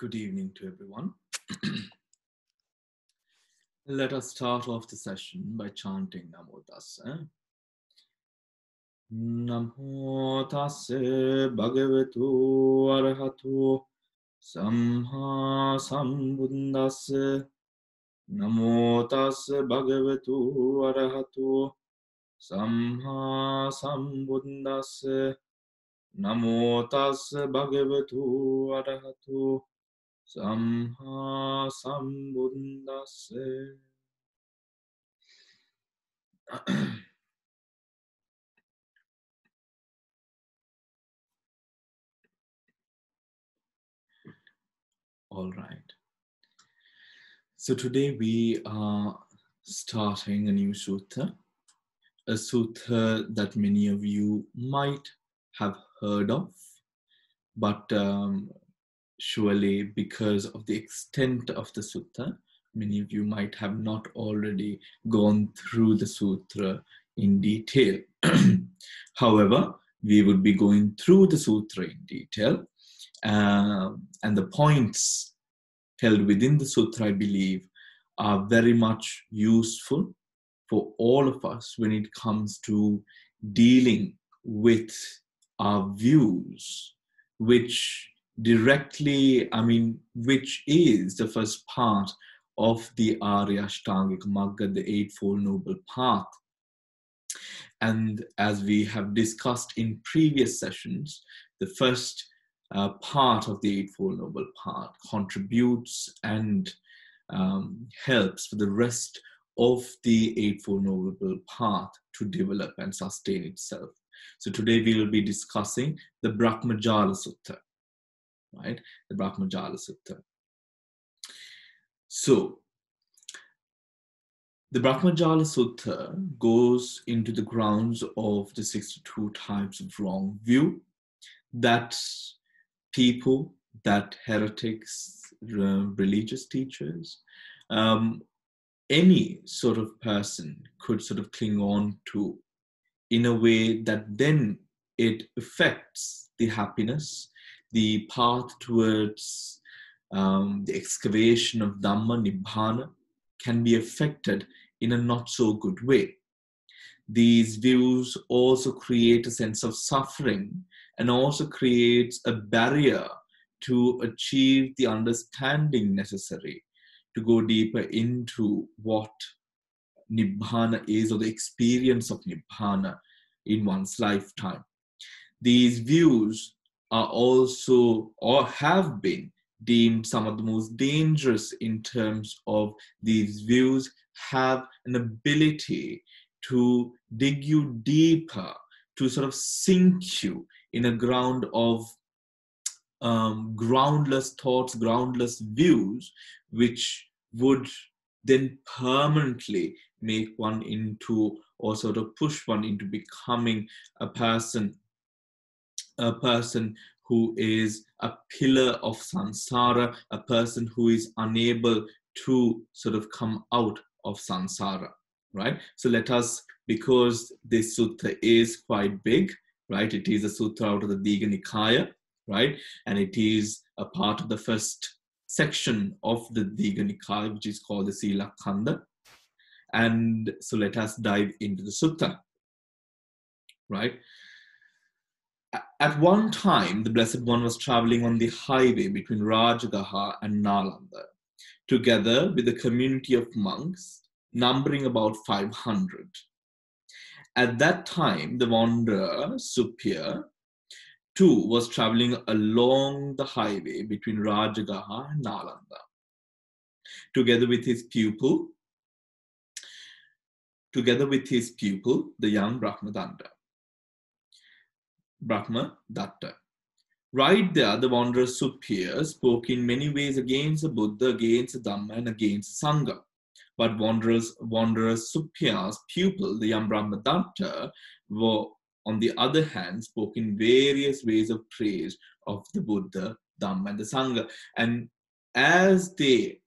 Good evening to everyone. Let us start off the session by chanting Namo Tassa. Namo Tassa Bhagavato Arahato Samma Sambuddhassa. Namo Tassa Bhagavato Arahato Samma Sambuddhassa. Namo Tassa Bhagavato Arahato Samma Sambuddhassa. All right. So today we are starting a new sutta, a sutta that many of you might have heard of, but surely because of the extent of the sutta, many of you might have not already gone through the sutra in detail. However, we would be going through the sutra in detail, and the points held within the sutra, I believe, are very much useful for all of us when it comes to dealing with our views, which which is the first part of the Arya Ashtangika Magga, the Eightfold Noble Path. And as we have discussed in previous sessions, the first part of the Eightfold Noble Path contributes and helps for the rest of the Eightfold Noble Path to develop and sustain itself. So today we will be discussing the Brahmajāla Sutta, right? The Brahmajāla Sutta. So the Brahmajāla Sutta goes into the grounds of the 62 types of wrong view that people, that heretics, religious teachers, any sort of person could sort of cling on to in a way that then it affects the happiness, the path towards the excavation of Dhamma, Nibbana, can be affected in a not so good way. These views also create a sense of suffering and also creates a barrier to achieve the understanding necessary to go deeper into what Nibbana is, or the experience of Nibbana in one's lifetime. These views are also, or have been, deemed some of the most dangerous in terms of these views have an ability to dig you deeper, to sort of sink you in a ground of groundless thoughts, groundless views, which would then permanently make one into, or sort of push one into becoming a person who is a pillar of samsara, a person who is unable to sort of come out of samsara, right? So let us, because this sutta is quite big, right? It is a sutta out of the Digha Nikaya, right? And it is a part of the first section of the Digha Nikaya, which is called the Sila Khanda. And so let us dive into the sutta, right? At one time, the Blessed One was traveling on the highway between Rajagaha and Nalanda, together with a community of monks numbering about 500. At that time, the wanderer, Supir, too, was traveling along the highway between Rajagaha and Nalanda, together with his pupil, the young Brahmadatta. Right there, the wanderer Supir spoke in many ways against the Buddha, against the Dhamma, and against the Sangha. But wanderer Supir's pupil, the young Brahmadatta, were, on the other hand, spoke in various ways of praise of the Buddha, Dhamma, and the Sangha. And as they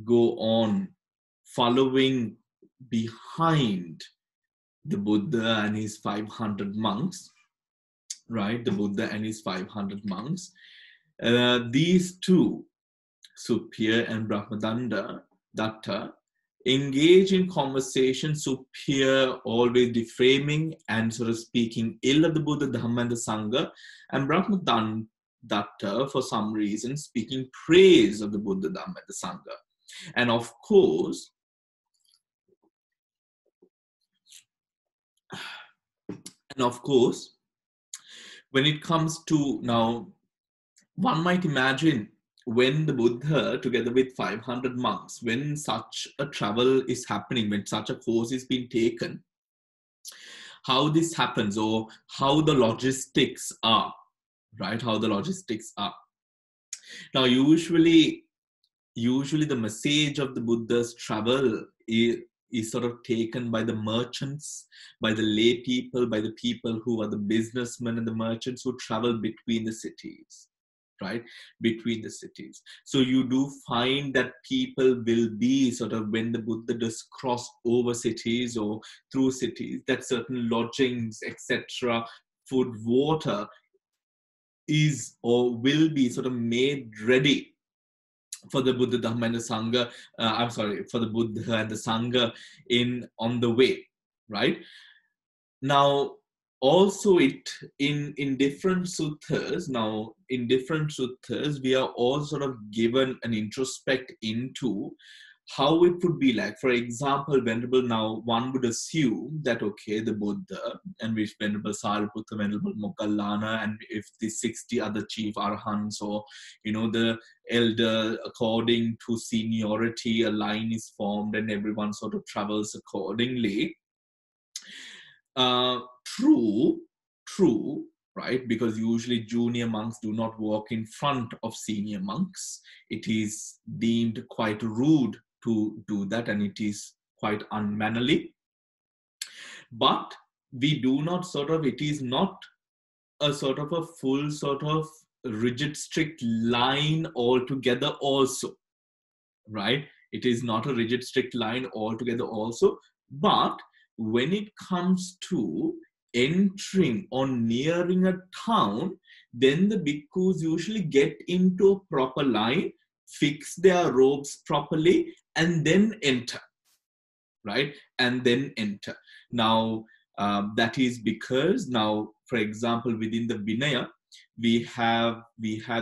go on following behind the Buddha and his 500 monks, right? The Buddha and his 500 monks, these two Suppiya and Datta engage in conversation, Suppiya always defaming and sort of speaking ill of the Buddha, Dhamma, and the Sangha, and Datta, for some reason, speaking praise of the Buddha, Dhamma, and the Sangha. And of course, when it comes to now, one might imagine when the Buddha, together with 500 monks, when such a travel is happening, when such a course is being taken, how this happens or how the logistics are, right? How the logistics are. Now, usually the message of the Buddha's travel is sort of taken by the merchants, by the lay people, by the people who are the businessmen and the merchants who travel between the cities, right? Between the cities. So you do find that people will be sort of, when the Buddha does cross over cities or through cities, that certain lodgings, etc., food, water is or will be sort of made ready for the Buddha, Dhamma, and the Sangha. For the Buddha and the Sangha on the way, right? Now, also in different suttas. Now, in different suttas, we are all sort of given an introspect into how it would be like. For example, Venerable, now one would assume that, okay, the Buddha and with Venerable Sariputta, Venerable Moggallana, and if the 60 other chief arahants or, the elder, according to seniority, a line is formed and everyone sort of travels accordingly. True, right? Because usually junior monks do not walk in front of senior monks. It is deemed quite rude to do that, and it is quite unmannerly. But we do not it is not a sort of a full sort of rigid, strict line altogether also, right? It is not a rigid, strict line altogether also. But when it comes to entering or nearing a town, then the bhikkhus usually get into a proper line, fix their robes properly, and then enter, right? And then enter. Now, that is because now, for example, within the Vinaya, we had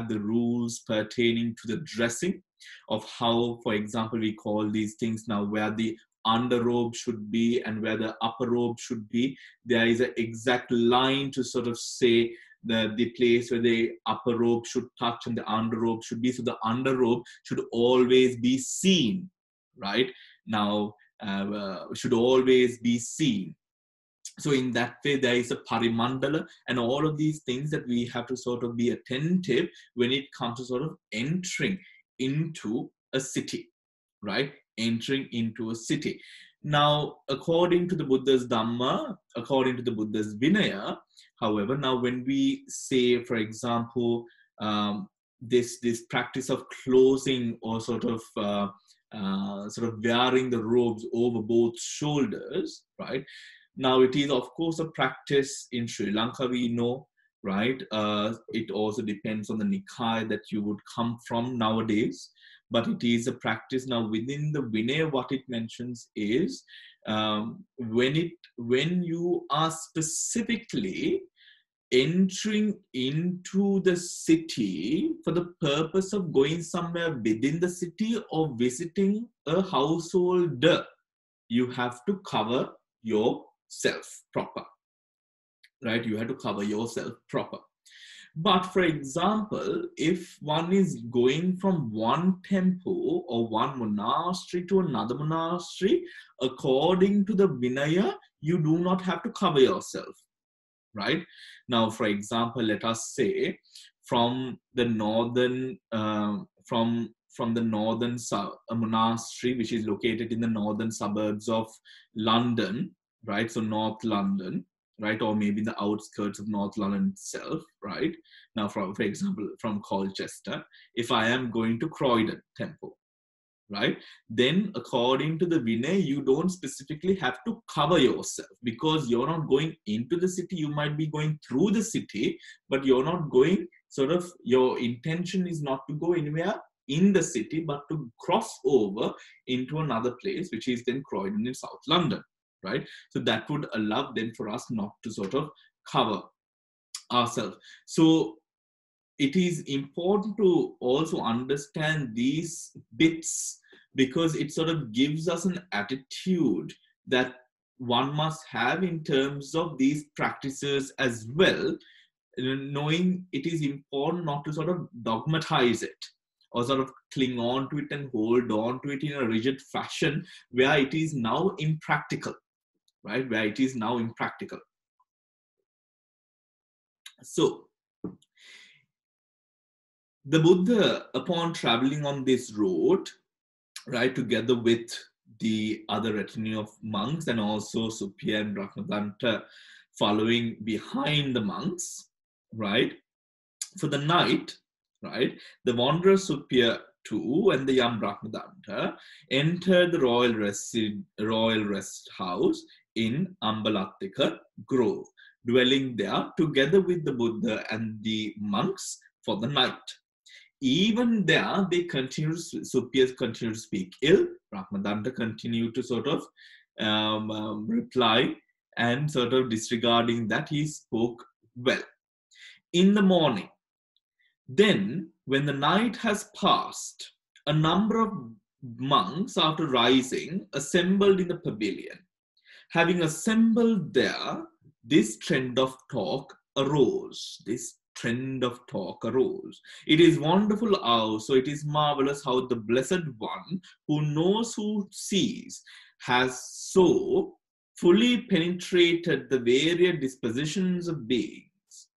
the rules pertaining to the dressing of how, for example, we call these things now where the underrobe should be and where the upper robe should be. There is an exact line to sort of say the place where the upper robe should touch and the underrobe should be. So the underrobe should always be seen, right? Now, should always be seen. So in that way, there is a parimandala and all of these things that we have to sort of be attentive when it comes to sort of entering into a city, right? Entering into a city. Now, according to the Buddha's Dhamma, according to the Buddha's Vinaya, however, now when we say, for example, this practice of closing or sort of wearing the robes over both shoulders, right? Now, it is, of course, a practice in Sri Lanka, we know, right? It also depends on the Nikaya that you would come from nowadays. But it is a practice. Now, within the Vinaya, what it mentions is when you are specifically entering into the city for the purpose of going somewhere within the city or visiting a householder, you have to cover yourself proper, right? You have to cover yourself proper. But for example, if one is going from one temple or one monastery to another monastery, according to the Vinaya, you do not have to cover yourself, right? Now, for example, let us say from the northern, monastery, which is located in the northern suburbs of London, right? So North London, right? Or maybe the outskirts of North London itself, right? Now, for example, from Colchester, if I am going to Croydon Temple, right? Then according to the Vinaya, you don't specifically have to cover yourself because you're not going into the city. You might be going through the city, but you're not going your intention is not to go anywhere in the city, but to cross over into another place, which is then Croydon in South London, right? So that would allow then for us not to sort of cover ourselves. So it is important to also understand these bits, because it sort of gives us an attitude that one must have in terms of these practices as well, knowing it is important not to sort of dogmatize it or sort of cling on to it and hold on to it in a rigid fashion where it is now impractical, right? Where it is now impractical. So the Buddha, upon traveling on this road, right, together with the other retinue of monks and also Suppiya and Brahmajāla following behind the monks, right, for the night, right, the wanderer Suppiya too and the young Brahmajāla entered the royal rest house in Ambalattika Grove, dwelling there together with the Buddha and the monks for the night. Even there, they continue, Suppiya continued to speak ill. Brahmajāla continued to sort of reply and sort of disregarding that he spoke well. In the morning, then when the night has passed, a number of monks after rising assembled in the pavilion. Having assembled there, this trend of talk arose. It is wonderful how, so it is marvelous how the Blessed One, who knows who sees, has so fully penetrated the varied dispositions of beings.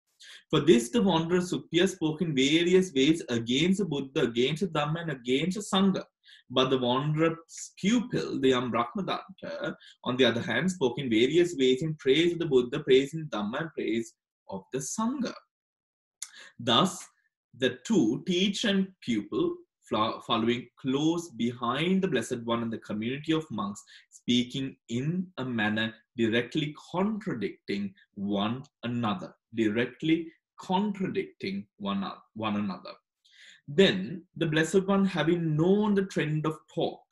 For this, the wanderer Suppiya spoke in various ways against the Buddha, against the Dhamma, and against the Sangha. But the wanderer's pupil, the young Brahmajāla, on the other hand, spoke in various ways in praise of the Buddha, praise in Dhamma, and praise of the Sangha. Thus, the two, teacher and pupil, following close behind the Blessed One and the community of monks, speaking in a manner directly contradicting one another. Then the Blessed One, having known the trend of talk,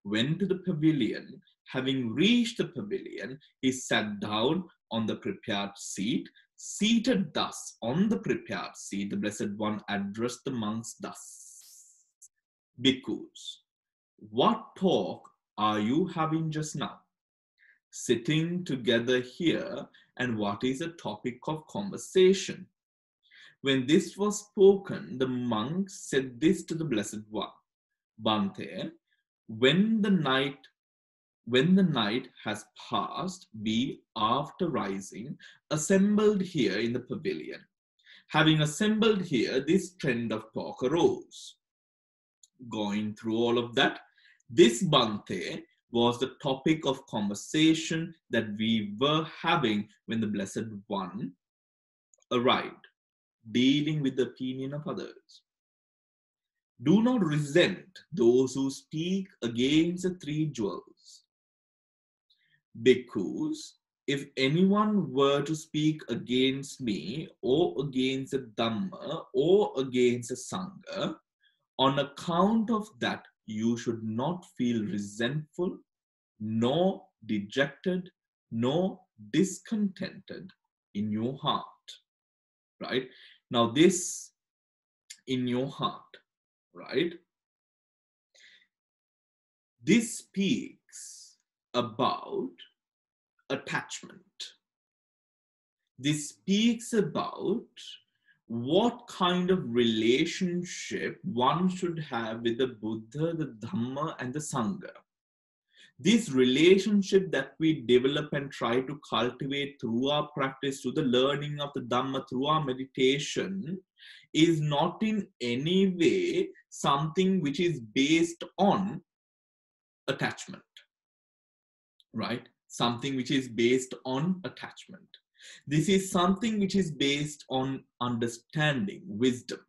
went to the pavilion. Having reached the pavilion, he sat down on the prepared seat. Seated thus on the prepared seat, the Blessed One addressed the monks thus: Bhikkhus, what talk are you having just now, sitting together here, and what is the topic of conversation? When this was spoken, the monks said this to the Blessed One: Bhante, when the night has passed, we, after rising, assembled here in the pavilion. Having assembled here, this trend of talk arose. Going through all of that, this Bhante was the topic of conversation that we were having when the Blessed One arrived, dealing with the opinion of others. Do not resent those who speak against the three jewels. Bhikkhus, if anyone were to speak against me or against the Dhamma or against the Sangha, on account of that, you should not feel resentful, nor dejected, nor discontented in your heart. Right? Now, this in your heart, right? This speaks about attachment. This speaks about what kind of relationship one should have with the Buddha, the Dhamma, and the Sangha. This relationship that we develop and try to cultivate through our practice, through the learning of the Dhamma, through our meditation, is not in any way something which is based on attachment, right? Something which is based on attachment. This is something which is based on understanding, wisdom.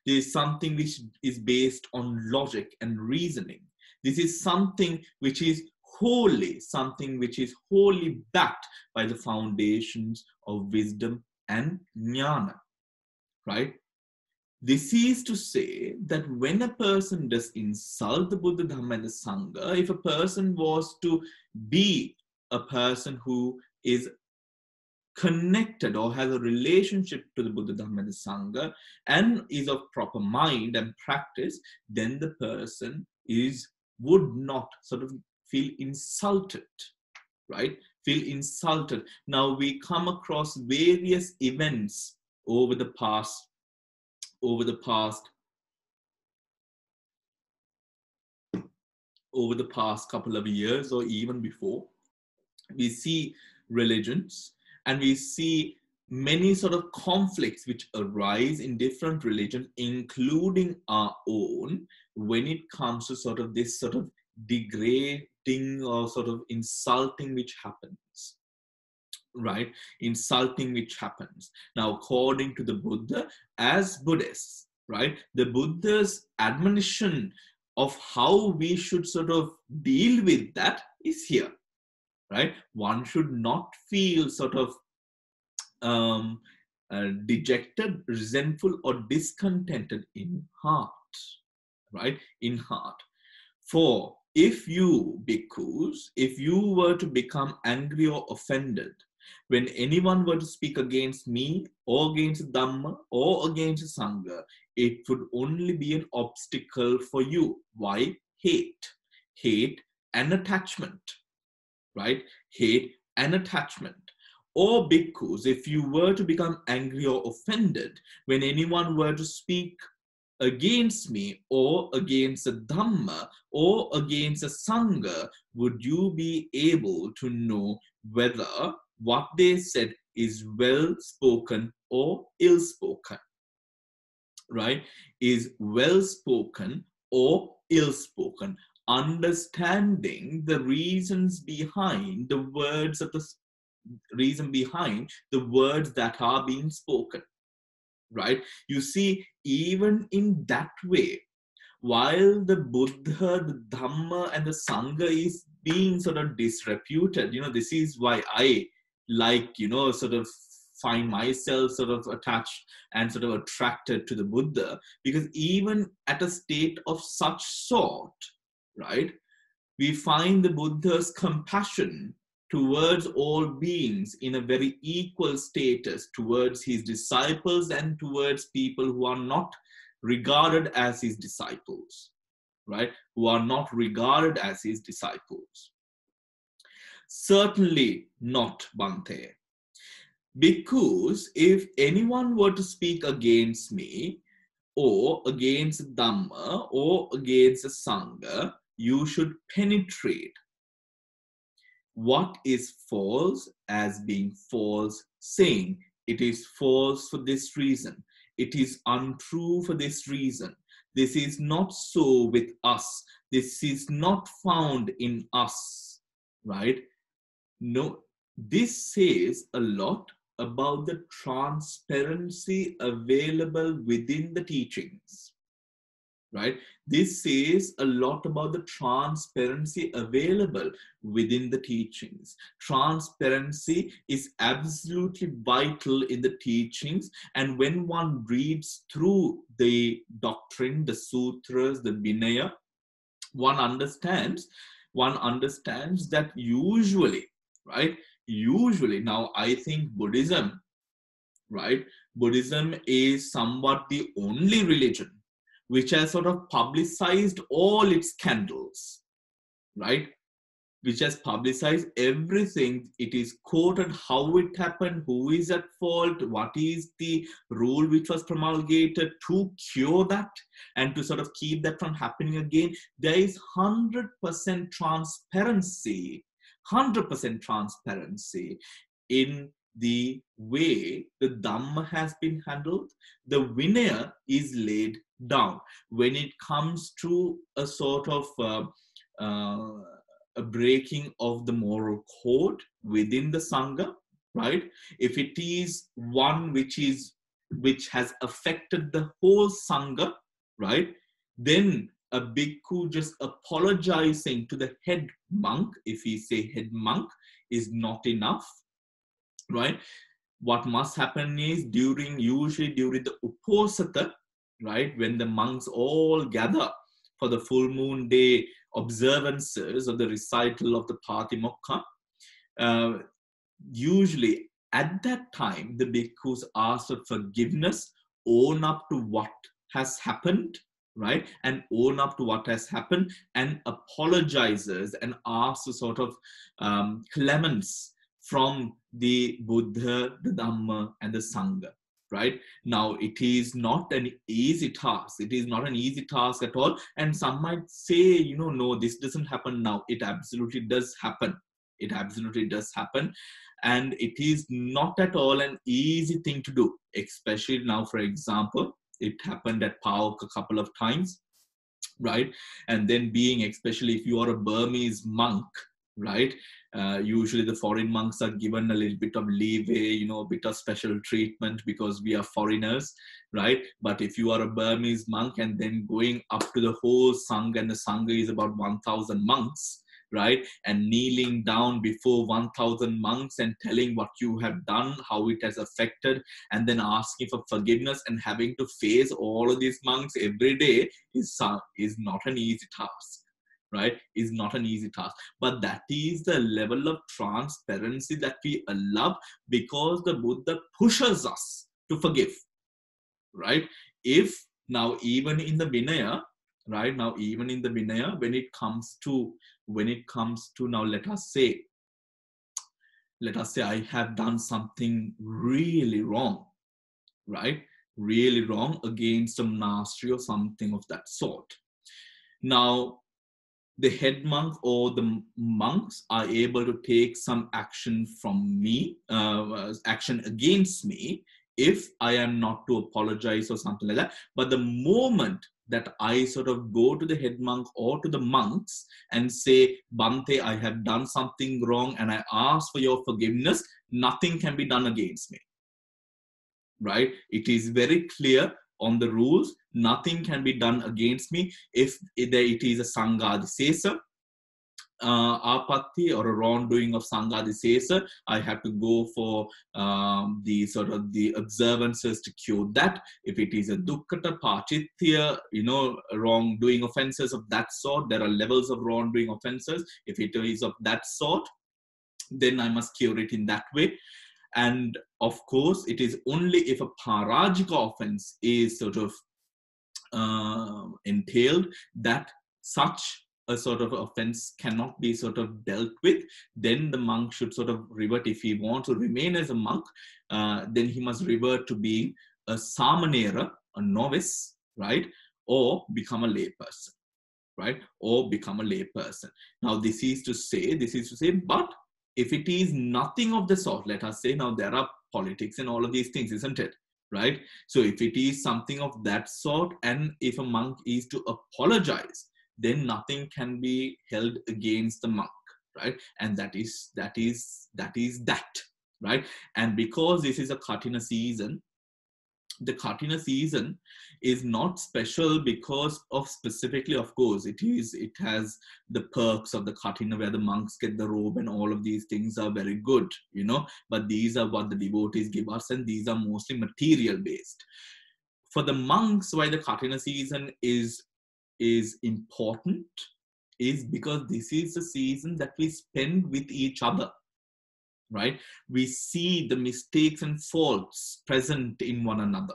This is something which is based on logic and reasoning. This is something which is wholly backed by the foundations of wisdom and jnana, right? This is to say that when a person does insult the Buddha, Dhamma, and the Sangha, if a person was to be a person who is connected or has a relationship to the Buddha, Dhamma, and the Sangha, and is of proper mind and practice, then the person would not sort of feel insulted, right? Feel insulted. Now we come across various events over the past couple of years or even before. We see religions and we see many sort of conflicts which arise in different religions, including our own, when it comes to sort of this sort of degrading or sort of insulting which happens, right? Insulting which happens. Now, according to the Buddha, as Buddhists, right, the Buddha's admonition of how we should sort of deal with that is here, right? One should not feel sort of dejected, resentful, or discontented in heart, right? In heart. For if you, bhikkhus, if you were to become angry or offended when anyone were to speak against me or against Dhamma or against Sangha, it would only be an obstacle for you. Why? Hate. Hate and attachment, right? Hate and attachment. Or bhikkhus, if you were to become angry or offended when anyone were to speak against me or against a Dhamma or against a Sangha, would you be able to know whether what they said is well spoken or ill spoken, right? Is well spoken or ill spoken. Understanding the reasons behind the words of the reason behind the words that are being spoken, right? You see, even in that way, while the Buddha, the Dhamma, and the Sangha is being sort of disreputed, this is why I like, sort of find myself sort of attached and sort of attracted to the Buddha, because even at a state of such sort, right, we find the Buddha's compassion towards all beings in a very equal status, towards his disciples and towards people who are not regarded as his disciples, right? Who are not regarded as his disciples. Certainly not, Bhante. Because if anyone were to speak against me, or against Dhamma, or against the Sangha, you should penetrate what is false as being false, saying it is false for this reason, it is untrue for this reason, this is not so with us, this is not found in us, right? No, this says a lot about the transparency available within the teachings, right? This says a lot about the transparency available within the teachings. Transparency is absolutely vital in the teachings, and when one reads through the doctrine, the sutras, the Vinaya, one understands that usually, right? Usually, now I think Buddhism, right? Buddhism is somewhat the only religion which has sort of publicized all its scandals, right? Which has publicized everything. It is quoted how it happened, who is at fault, what is the rule which was promulgated to cure that and to sort of keep that from happening again. There is 100% transparency, 100% transparency in the way the Dhamma has been handled. The Vinaya is laid down. When it comes to a sort of a breaking of the moral code within the Sangha, right? If it is one which has affected the whole Sangha, right? Then a bhikkhu just apologizing to the head monk, if we say head monk, is not enough, right? What must happen is usually during the Uposatha, right? When the monks all gather for the full moon day observances of the recital of the Patimokkha, uh, usually at that time, the bhikkhus ask for forgiveness, own up to what has happened, right? And own up to what has happened and apologizes and asks a sort of clements from the Buddha, the Dhamma, and the Sangha. Right now, it is not an easy task. It is not an easy task at all. And some might say, no, this doesn't happen now. It absolutely does happen. It absolutely does happen. And it is not at all an easy thing to do, especially now. For example, it happened at PAOK a couple of times, right? And then being, especially if you are a Burmese monk, right? Usually the foreign monks are given a little bit of leeway, a bit of special treatment because we are foreigners, right? But if you are a Burmese monk and then going up to the whole Sangha, and the Sangha is about 1,000 monks, right? And kneeling down before 1,000 monks and telling what you have done, how it has affected, and then asking for forgiveness and having to face all of these monks every day is not an easy task, right? Is not an easy task. But that is the level of transparency that we allow because the Buddha pushes us to forgive, right? If now even in the Vinaya, right? Now even in the Vinaya, when it comes to now, let us say I have done something really wrong, right? Really wrong against a monastery or something of that sort. Now, the head monk or the monks are able to take some action from me, action against me, if I am not to apologize or something like that. But the moment that I sort of go to the head monk or to the monks and say, Bhante, I have done something wrong and I ask for your forgiveness, nothing can be done against me, right? It is very clear on the rules. Nothing can be done against me. If it is a Sanghadisesa, apatti or a wrongdoing of Sanghadisesa, I have to go for the sort of the observances to cure that. If it is a dukkata pachitya, wrongdoing offenses of that sort, there are levels of wrongdoing offenses. If it is of that sort, then I must cure it in that way. And of course, it is only if a parajika offense is sort of entailed that such a sort of offense cannot be sort of dealt with, then the monk should sort of revert. If he wants to remain as a monk, then he must revert to being a samanera, a novice, right? Or become a layperson, right? Or become a layperson. Now, this is to say, but if it is nothing of the sort, let us say, now there are politics and all of these things, isn't it? Right? So if it is something of that sort, and if a monk is to apologize, then nothing can be held against the monk, right? And that is that, right? And because this is a Kathina season, the Kathina season is not special because of specifically, of course, it has the perks of the Kathina where the monks get the robe and all of these things are very good, but these are what the devotees give us, and these are mostly material based. For the monks, why the Kathina season is important is because this is a season that we spend with each other, right? We see the mistakes and faults present in one another,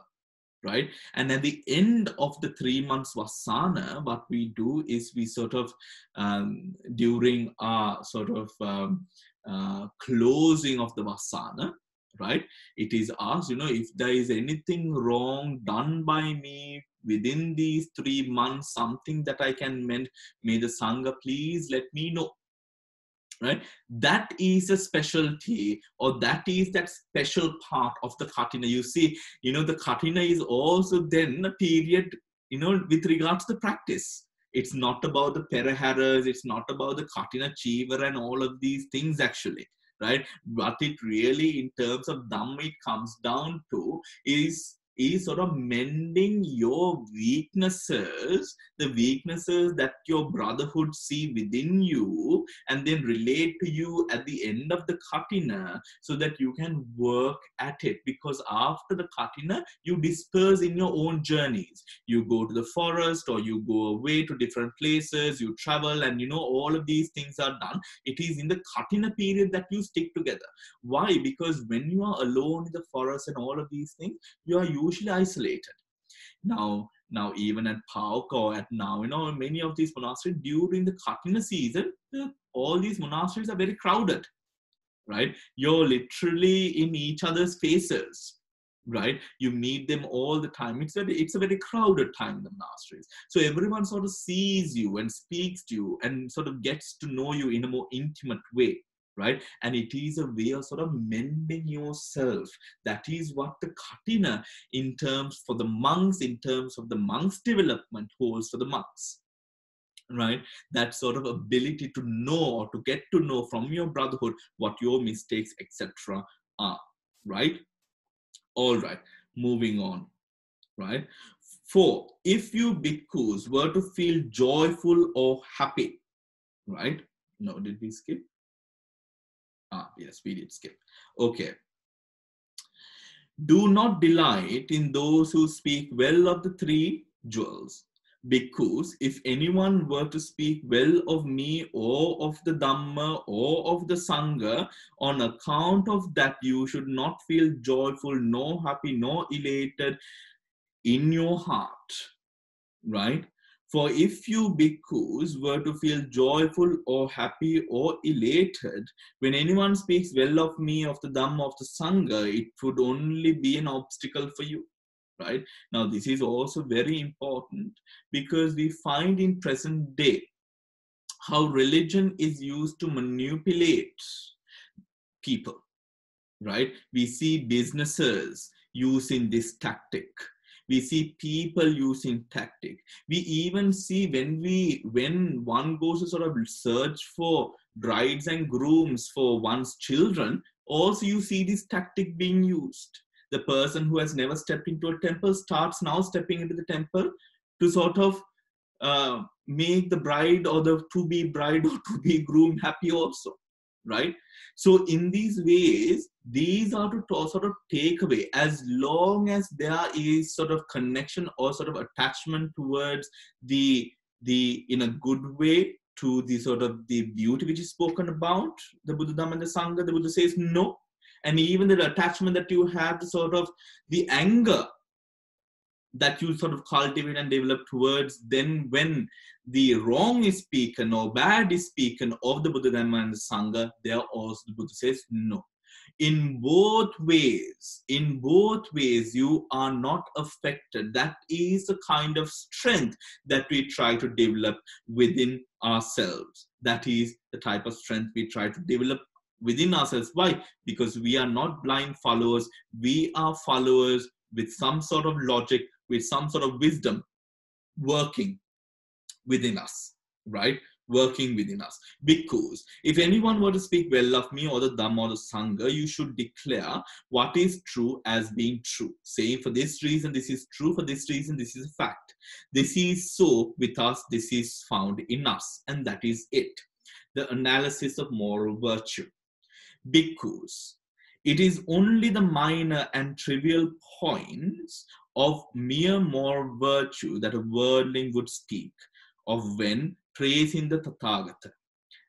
right? And at the end of the 3 months Vasana, what we do is we sort of, during our sort of closing of the Vasana, right? It is asked, if there is anything wrong done by me within these 3 months, something that I can mend, may the Sangha please let me know. Right? That is a specialty, or that is that special part of the Kathina. You see, the Kathina is also then a period, with regards to the practice. It's not about the Peraharas, it's not about the Kathina Chivar and all of these things actually, right? What it really, in terms of Dhamma, it comes down to is is sort of mending your weaknesses, the weaknesses that your brotherhood see within you, and then relate to you at the end of the katina, so that you can work at it. Because after the katina, you disperse in your own journeys. You go to the forest, or you go away to different places, you travel, and all of these things are done. It is in the katina period that you stick together. Why? Because when you are alone in the forest and all of these things, you are usually isolated. Now even at Pauk, or at now, many of these monasteries, during the Katina season, all these monasteries are very crowded, right? You're literally in each other's faces, right? You meet them all the time. It's a very crowded time in the monasteries. So everyone sort of sees you and speaks to you and sort of gets to know you in a more intimate way, right? And it is a way of sort of mending yourself. That is what the katina, in terms for the monks, in terms of the monks' development, holds for the monks, right? That sort of ability to know, or to get to know from your brotherhood what your mistakes, etc. are, right? All right, moving on, right? 4, if you bhikkhus were to feel joyful or happy, right? No, did we skip? Yes, we did skip. Okay. Do not delight in those who speak well of the 3 jewels. Bhikkhus, if anyone were to speak well of me, or of the Dhamma, or of the Sangha, on account of that you should not feel joyful, nor happy, nor elated in your heart, right? For if you bhikkhus were to feel joyful or happy or elated when anyone speaks well of me, of the Dhamma, of the Sangha, it would only be an obstacle for you, right? Now, this is also very important, because we find in present day how religion is used to manipulate people, right? We see businesses using this tactic. We see people using tactic. We even see when one goes to sort of search for brides and grooms for one's children, also you see this tactic being used. The person who has never stepped into a temple starts now stepping into the temple to sort of make the bride, or the to-be bride or to-be groom, happy also, right? So in these ways, these are to sort of take away, as long as there is sort of connection or sort of attachment towards the in a good way, to the sort of the beauty which is spoken about, the Buddha, Dhamma, and the Sangha. The Buddha says no. And even the attachment that you have to sort of the anger that you sort of cultivate and develop towards, then when the wrong is spoken or bad is spoken of the Buddha, Dhamma, and the Sangha, there also the Buddha says no. In both ways, you are not affected. That is the kind of strength that we try to develop within ourselves. That is the type of strength we try to develop within ourselves. Why? Because we are not blind followers. We are followers with some sort of logic, with some sort of wisdom working within us, right? Working within us. Because if anyone were to speak well of me, or the Dhamma, or the Sangha, you should declare what is true as being true, saying for this reason this is true, for this reason this is a fact. This is so with us, this is found in us, and that is it. The analysis of moral virtue. Bhikkhus, it is only the minor and trivial points of mere moral virtue that a worldling would speak of when praising the Tathagata.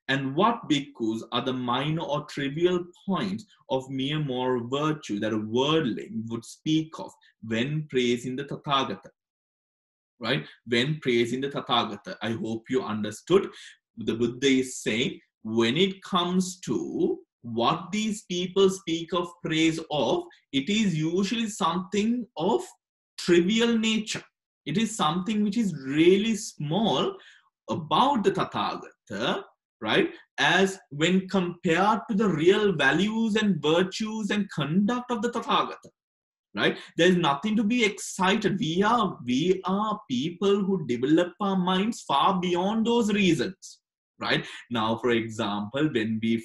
And what bhikkhus are the minor or trivial points of mere moral virtue that a worldling would speak of when praising the Tathagata? Right? When praising the Tathagata. I hope you understood. The Buddha is saying, when it comes to what these people speak of praise of, it is usually something of trivial nature. It is something which is really small about the Tathagata, right? As when compared to the real values and virtues and conduct of the Tathagata, right? There's nothing to be excited. We are people who develop our minds far beyond those reasons, right? Now, for example, when we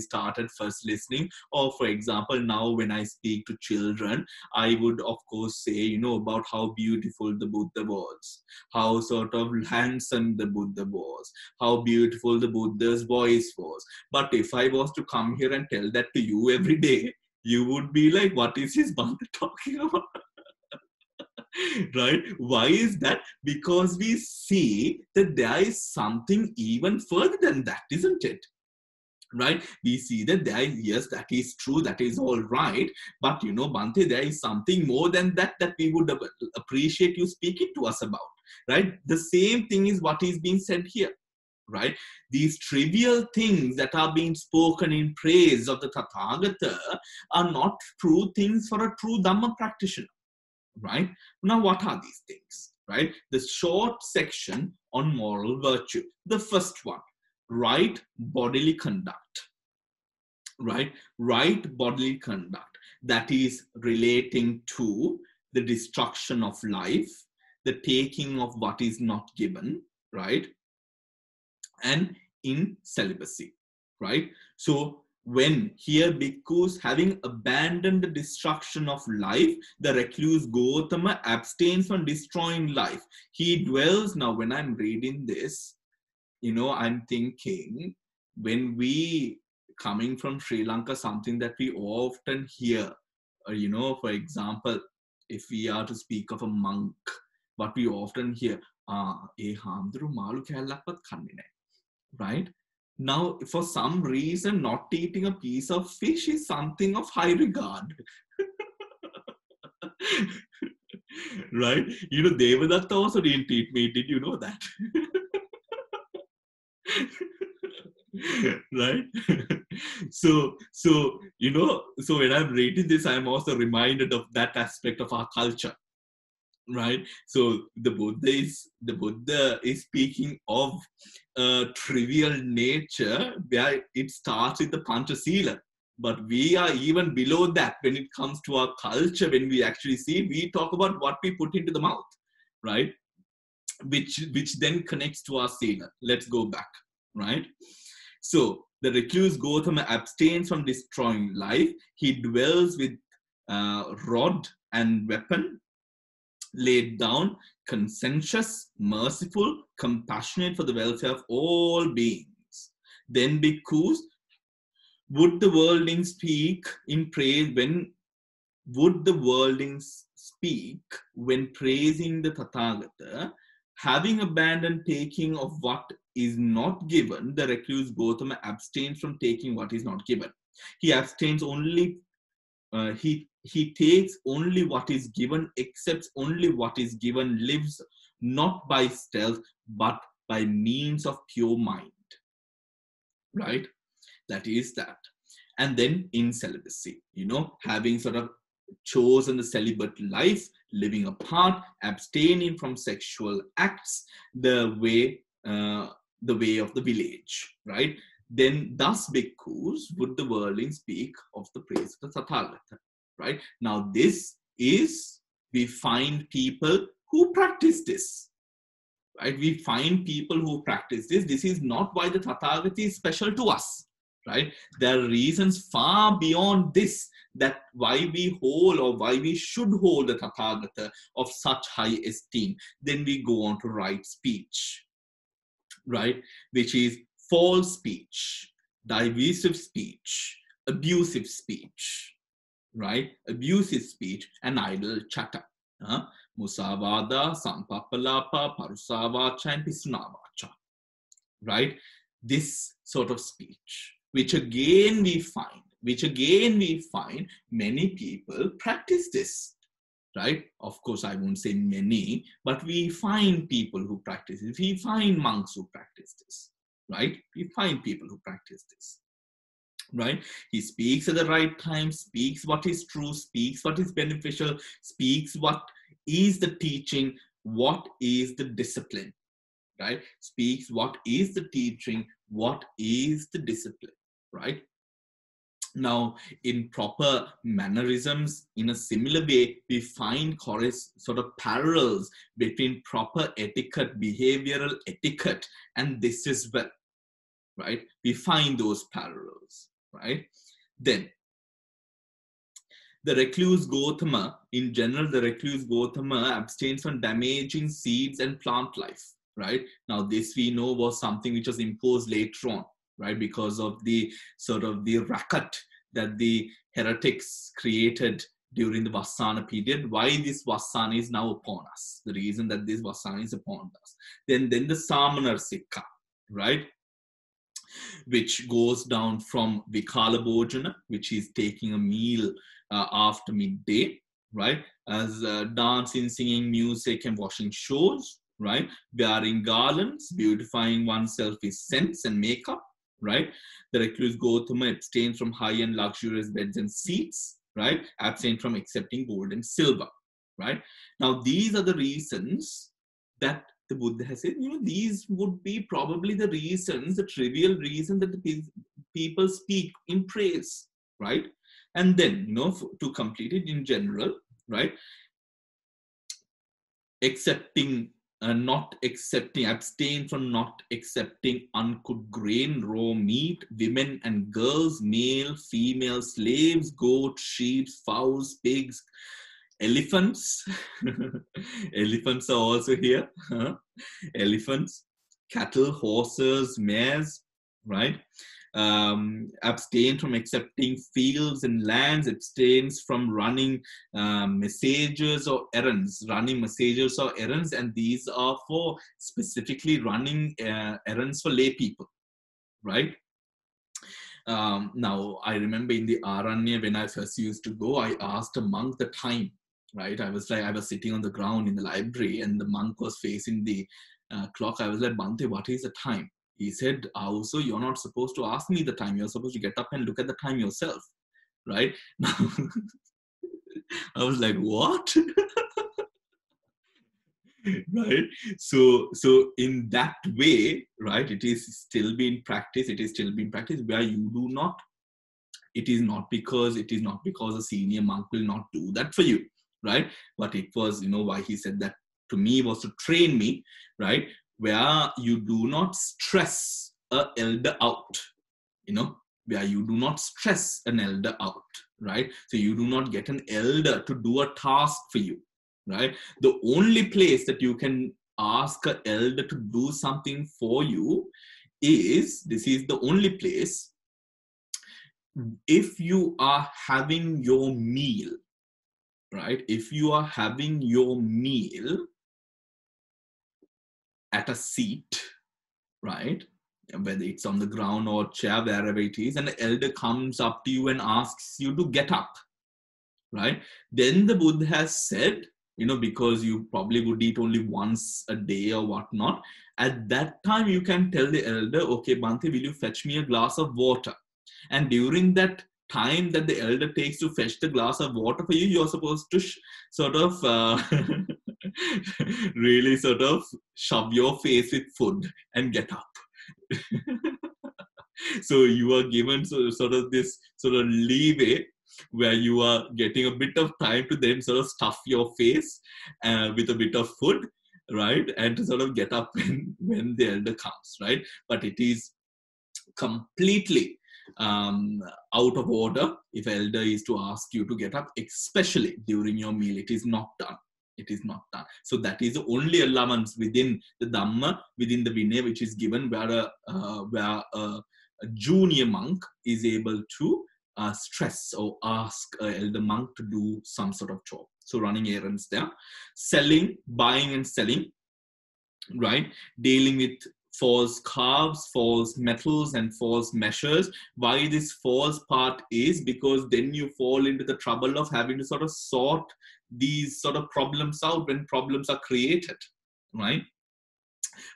started first listening, or for example, now when I speak to children, I would of course say, about how beautiful the Buddha was, how sort of handsome the Buddha was, how beautiful the Buddha's voice was. But if I was to come here and tell that to you every day, you would be like, what is his Bhante talking about? Right? Why is that? Because we see that there is something even further than that, isn't it? Right? We see that yes, that is true, that is all right. But Bhante, there is something more than that we would appreciate you speaking to us about. Right? The same thing is what is being said here. Right? These trivial things that are being spoken in praise of the Tathagata are not true things for a true Dhamma practitioner. Right? Now, what are these things? Right? The short section on moral virtue. The first one, right bodily conduct. Right? Right bodily conduct. That is relating to the destruction of life, the taking of what is not given, right? And in celibacy, right? So when here bhikkhus, having abandoned the destruction of life, the recluse Gautama abstains from destroying life. He dwells, now when I'm reading this, I'm thinking, when we coming from Sri Lanka, something that we often hear, for example, if we are to speak of a monk, what we often hear, e hamdru malu kallakpat kanne naha. Right? Now, for some reason, not eating a piece of fish is something of high regard. Right? Devadatta also didn't eat meat. Did you know that? Right? So when I'm reading this, I'm also reminded of that aspect of our culture. Right? So the Buddha is speaking of trivial nature where it starts with the Panchasila. But we are even below that when it comes to our culture. When we actually see, we talk about what we put into the mouth, right? Which then connects to our sila. Let's go back, right? So the recluse Gautama abstains from destroying life. He dwells with rod and weapon, laid down, conscientious, merciful, compassionate for the welfare of all beings. Then bhikkhus, would the worldlings speak in praise when praising the Tathagata, having abandoned taking of what is not given, the recluse Gautama abstains from taking what is not given. He abstains only, he takes only what is given, accepts only what is given, lives not by stealth, but by means of pure mind. Right? That is that. And then in celibacy, having sort of chosen the celibate life, living apart, abstaining from sexual acts, the way of the village, right? Then thus bhikkhus would the worldlings speak of the praise of the Tathagata, right? Now this is, we find people who practice this, right? We find people who practice this. This is not why the Tathagata is special to us, right? There are reasons far beyond this, that why we hold, or why we should hold the Tathagata of such high esteem. Then we go on to right speech, right? Which is false speech, divisive speech, abusive speech, right? Abusive speech and idle chatter. Musavada, Sampapalapa, Parusavacha, and Pisunavacha. Right? This sort of speech, which again we find many people practice this. Right? Of course, I won't say many, but we find people who practice it. We find monks who practice this. Right? We find people who practice this. Right? He speaks at the right time, speaks what is true, speaks what is beneficial, speaks what is the teaching, what is the discipline. Right? Speaks what is the teaching, what is the discipline. Right? Now, in proper mannerisms, in a similar way, we find sort of parallels between proper etiquette, behavioral etiquette, and this as well, right? We find those parallels, right? Then, the recluse Gautama, in general, the recluse Gautama abstains from damaging seeds and plant life, right? Now, this we know was something which was imposed later on, right? Because of the sort of the racket that the heretics created during the Vassana period. Why this Vassana is now upon us? The reason that this Vassana is upon us. Then the Samanar Sikha, right? Which goes down from Vikala Bhojana, which is taking a meal after midday, right? As dancing, singing, music, and washing shores, right? Wearing garlands, beautifying oneself with scents and makeup, right? The recluse Gautama abstains from high and luxurious beds and seats, right? Abstain from accepting gold and silver, right? Now, these are the reasons that the Buddha has said, these would be probably the reasons, the trivial reason that the people speak in praise, right? And then, to complete it in general, right? Abstain from not accepting uncooked grain, raw meat, women and girls, male, female, slaves, goats, sheep, fowls, pigs, elephants. Elephants are also here. Elephants, cattle, horses, mares, right? Abstain from accepting fields and lands, abstains from running messages or errands, and these are for specifically running errands for lay people, right? Now, I remember in the Aranya, when I first used to go, I asked a monk the time, right? I was sitting on the ground in the library and the monk was facing the clock. I was like, Bhante, what is the time? He said, also, you're not supposed to ask me the time. You're supposed to get up and look at the time yourself, right? Now, I was like, what? Right? So in that way, right, it is still being practiced. Where you do not, it is not because a senior monk will not do that for you, right? But it was, why he said that to me was to train me, right? Where you do not stress an elder out, where you do not stress an elder out, right? So you do not get an elder to do a task for you, right? The only place that you can ask an elder to do something for you is the only place if you are having your meal, right? If you are having your meal at a seat, right? Whether it's on the ground or chair, wherever it is, and the elder comes up to you and asks you to get up, right? Then the Buddha has said, because you probably would eat only once a day or whatnot, at that time you can tell the elder, okay, Bhante, will you fetch me a glass of water? And during that time that the elder takes to fetch the glass of water for you, you're supposed to sort of really sort of shove your face with food and get up. So you are given sort of this sort of leeway where you are getting a bit of time to then sort of stuff your face with a bit of food, right? And to sort of get up when the elder comes, right? But it is completely out of order if elder is to ask you to get up, especially during your meal. It is not done. So that is the only allowance within the Dhamma, within the Vinaya, which is given where a junior monk is able to stress or ask an elder monk to do some sort of job. So running errands there, buying and selling, right? Dealing with false carbs, false metals, and false measures. Why this false part is because then you fall into the trouble of having to sort of sort these sort of problems out when problems are created, right?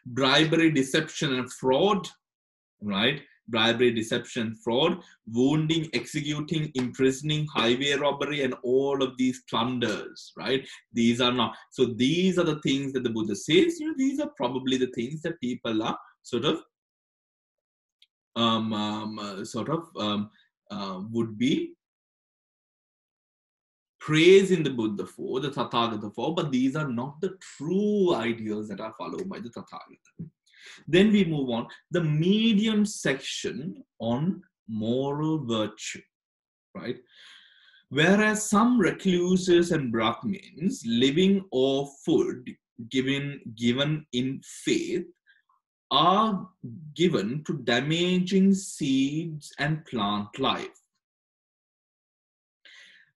Bribery, deception, and fraud, right? Bribery, deception, fraud, wounding, executing, imprisoning, highway robbery, and all of these plunders, right? These are not. So these are the things that the Buddha says, these are probably the things that people are sort of would be praising the Buddha for, the Tathagata for, but these are not the true ideals that are followed by the Tathagata. Then we move on, the medium section on moral virtue, right? Whereas some recluses and Brahmins living off food given in faith are given to damaging seeds and plant life,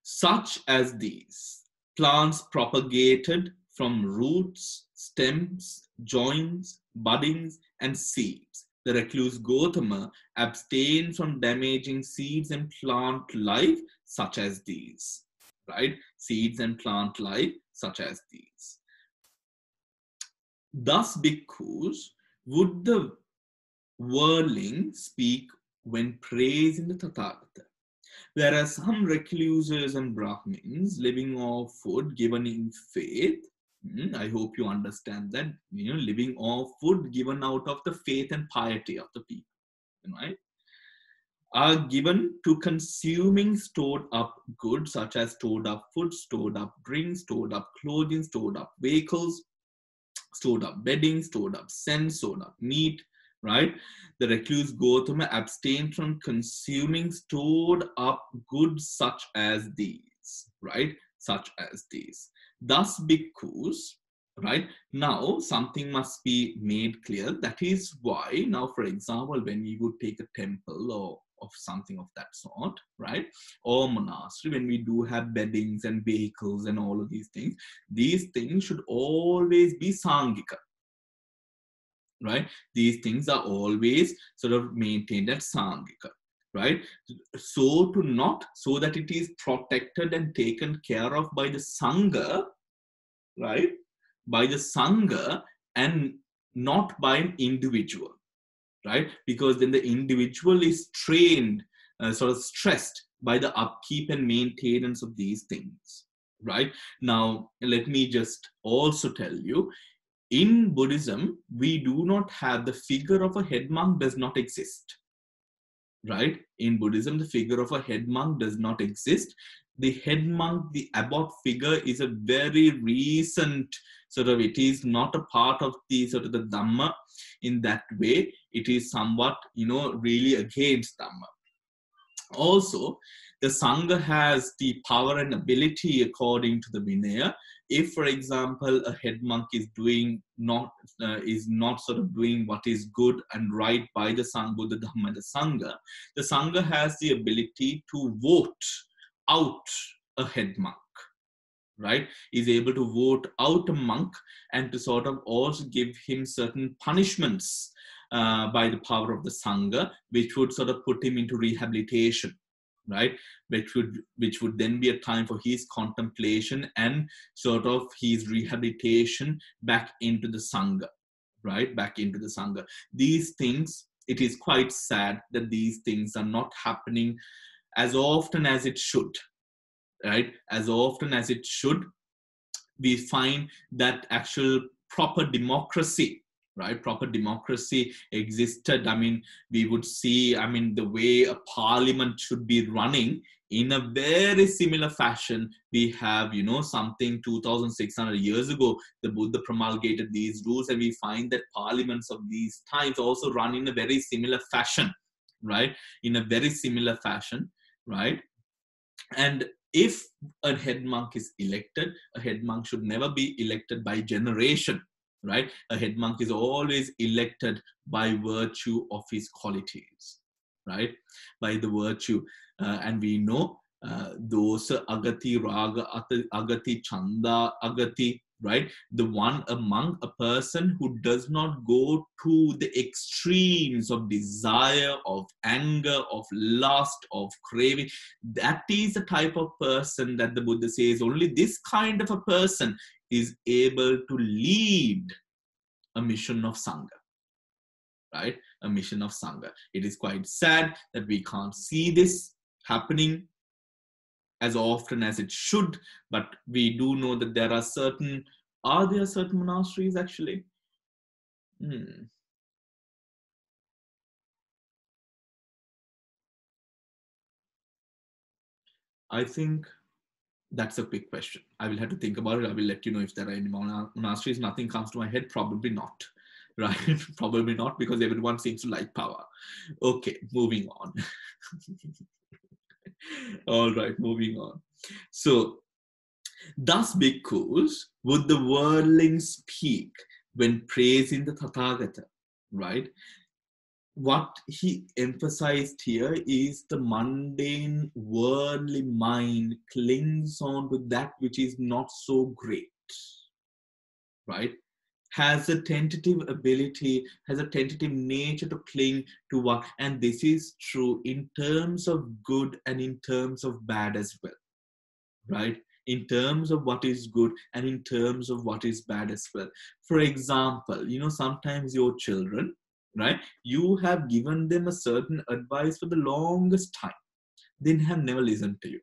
such as these plants propagated from roots, stems, joints, buddings, and seeds. The recluse Gautama abstained from damaging seeds and plant life such as these, right? Seeds and plant life such as these. Thus, bhikkhus would the worldling speak when praising the Tathagata, whereas some recluses and Brahmins living off food given in faith, I hope you understand that, living off food given out of the faith and piety of the people, right, are given to consuming stored up goods such as stored up food, stored up drinks, stored up clothing, stored up vehicles, stored up bedding, stored up scent, stored up meat, right? The recluse Gautama abstained from consuming stored up goods such as these, right? Such as these. Thus, bhikkhus, right? Now, something must be made clear. That is why, now, for example, when we would take a temple or of something of that sort, right? Or monastery, when we do have beddings and vehicles and all of these things should always be sangika, right? These things are always sort of maintained at sangika, right? So that it is protected and taken care of by the sangha, right? By the sangha and not by an individual, right? Because then the individual is trained, sort of stressed by the upkeep and maintenance of these things, right? Now, let me just also tell you, in Buddhism, we do not have the figure of a head monk does not exist, right? In Buddhism, the figure of a head monk does not exist. The head monk, the abbot figure is a very recent sort of, it is not a part of the sort of the Dhamma in that way. It is somewhat, really against Dhamma. Also, the Sangha has the power and ability according to the Vinaya. If, for example, a head monk is not sort of doing what is good and right by the Sangha, Buddha, Dhamma, and the Sangha has the ability to vote out a head monk, right? Is able to vote out a monk and to sort of also give him certain punishments by the power of the Sangha, which would sort of put him into rehabilitation, right? Which would then be a time for his contemplation and sort of his rehabilitation back into the Sangha, right? Back into the Sangha. These things, it is quite sad that these things are not happening as often as it should, right? As often as it should. We find that actual proper democracy, right? Proper democracy existed. I mean, we would see, I mean, the way a parliament should be running in a very similar fashion. We have, something 2,600 years ago, the Buddha promulgated these rules, and we find that parliaments of these times also run in a very similar fashion, right? In a very similar fashion, right? And if a head monk is elected, a head monk should never be elected by generation, right? A head monk is always elected by virtue of his qualities, right? By the virtue. And we know dosa, agati, raga, agati, chanda, agati, right? The one among a person who does not go to the extremes of desire, of anger, of lust, of craving. That is the type of person that the Buddha says only this kind of a person is able to lead a mission of Sangha, right? A mission of Sangha. It is quite sad that we can't see this happening as often as it should, but we do know that there are certain monasteries actually? I think that's a quick question. I will have to think about it. I will let you know if there are any monasteries. Nothing comes to my head. Probably not. Right? Probably not, because everyone seems to like power. Okay, moving on. All right, moving on. So, thus bhikkhus would the worldling speak when praising the Tathagata, right? What he emphasized here is the mundane worldly mind clings on to that which is not so great, right? Has a tentative ability, has a tentative nature to cling to what, and this is true in terms of good and in terms of bad as well, right? In terms of what is good and in terms of what is bad as well. For example, sometimes your children, right? You have given them a certain advice for the longest time. They have never listened to you.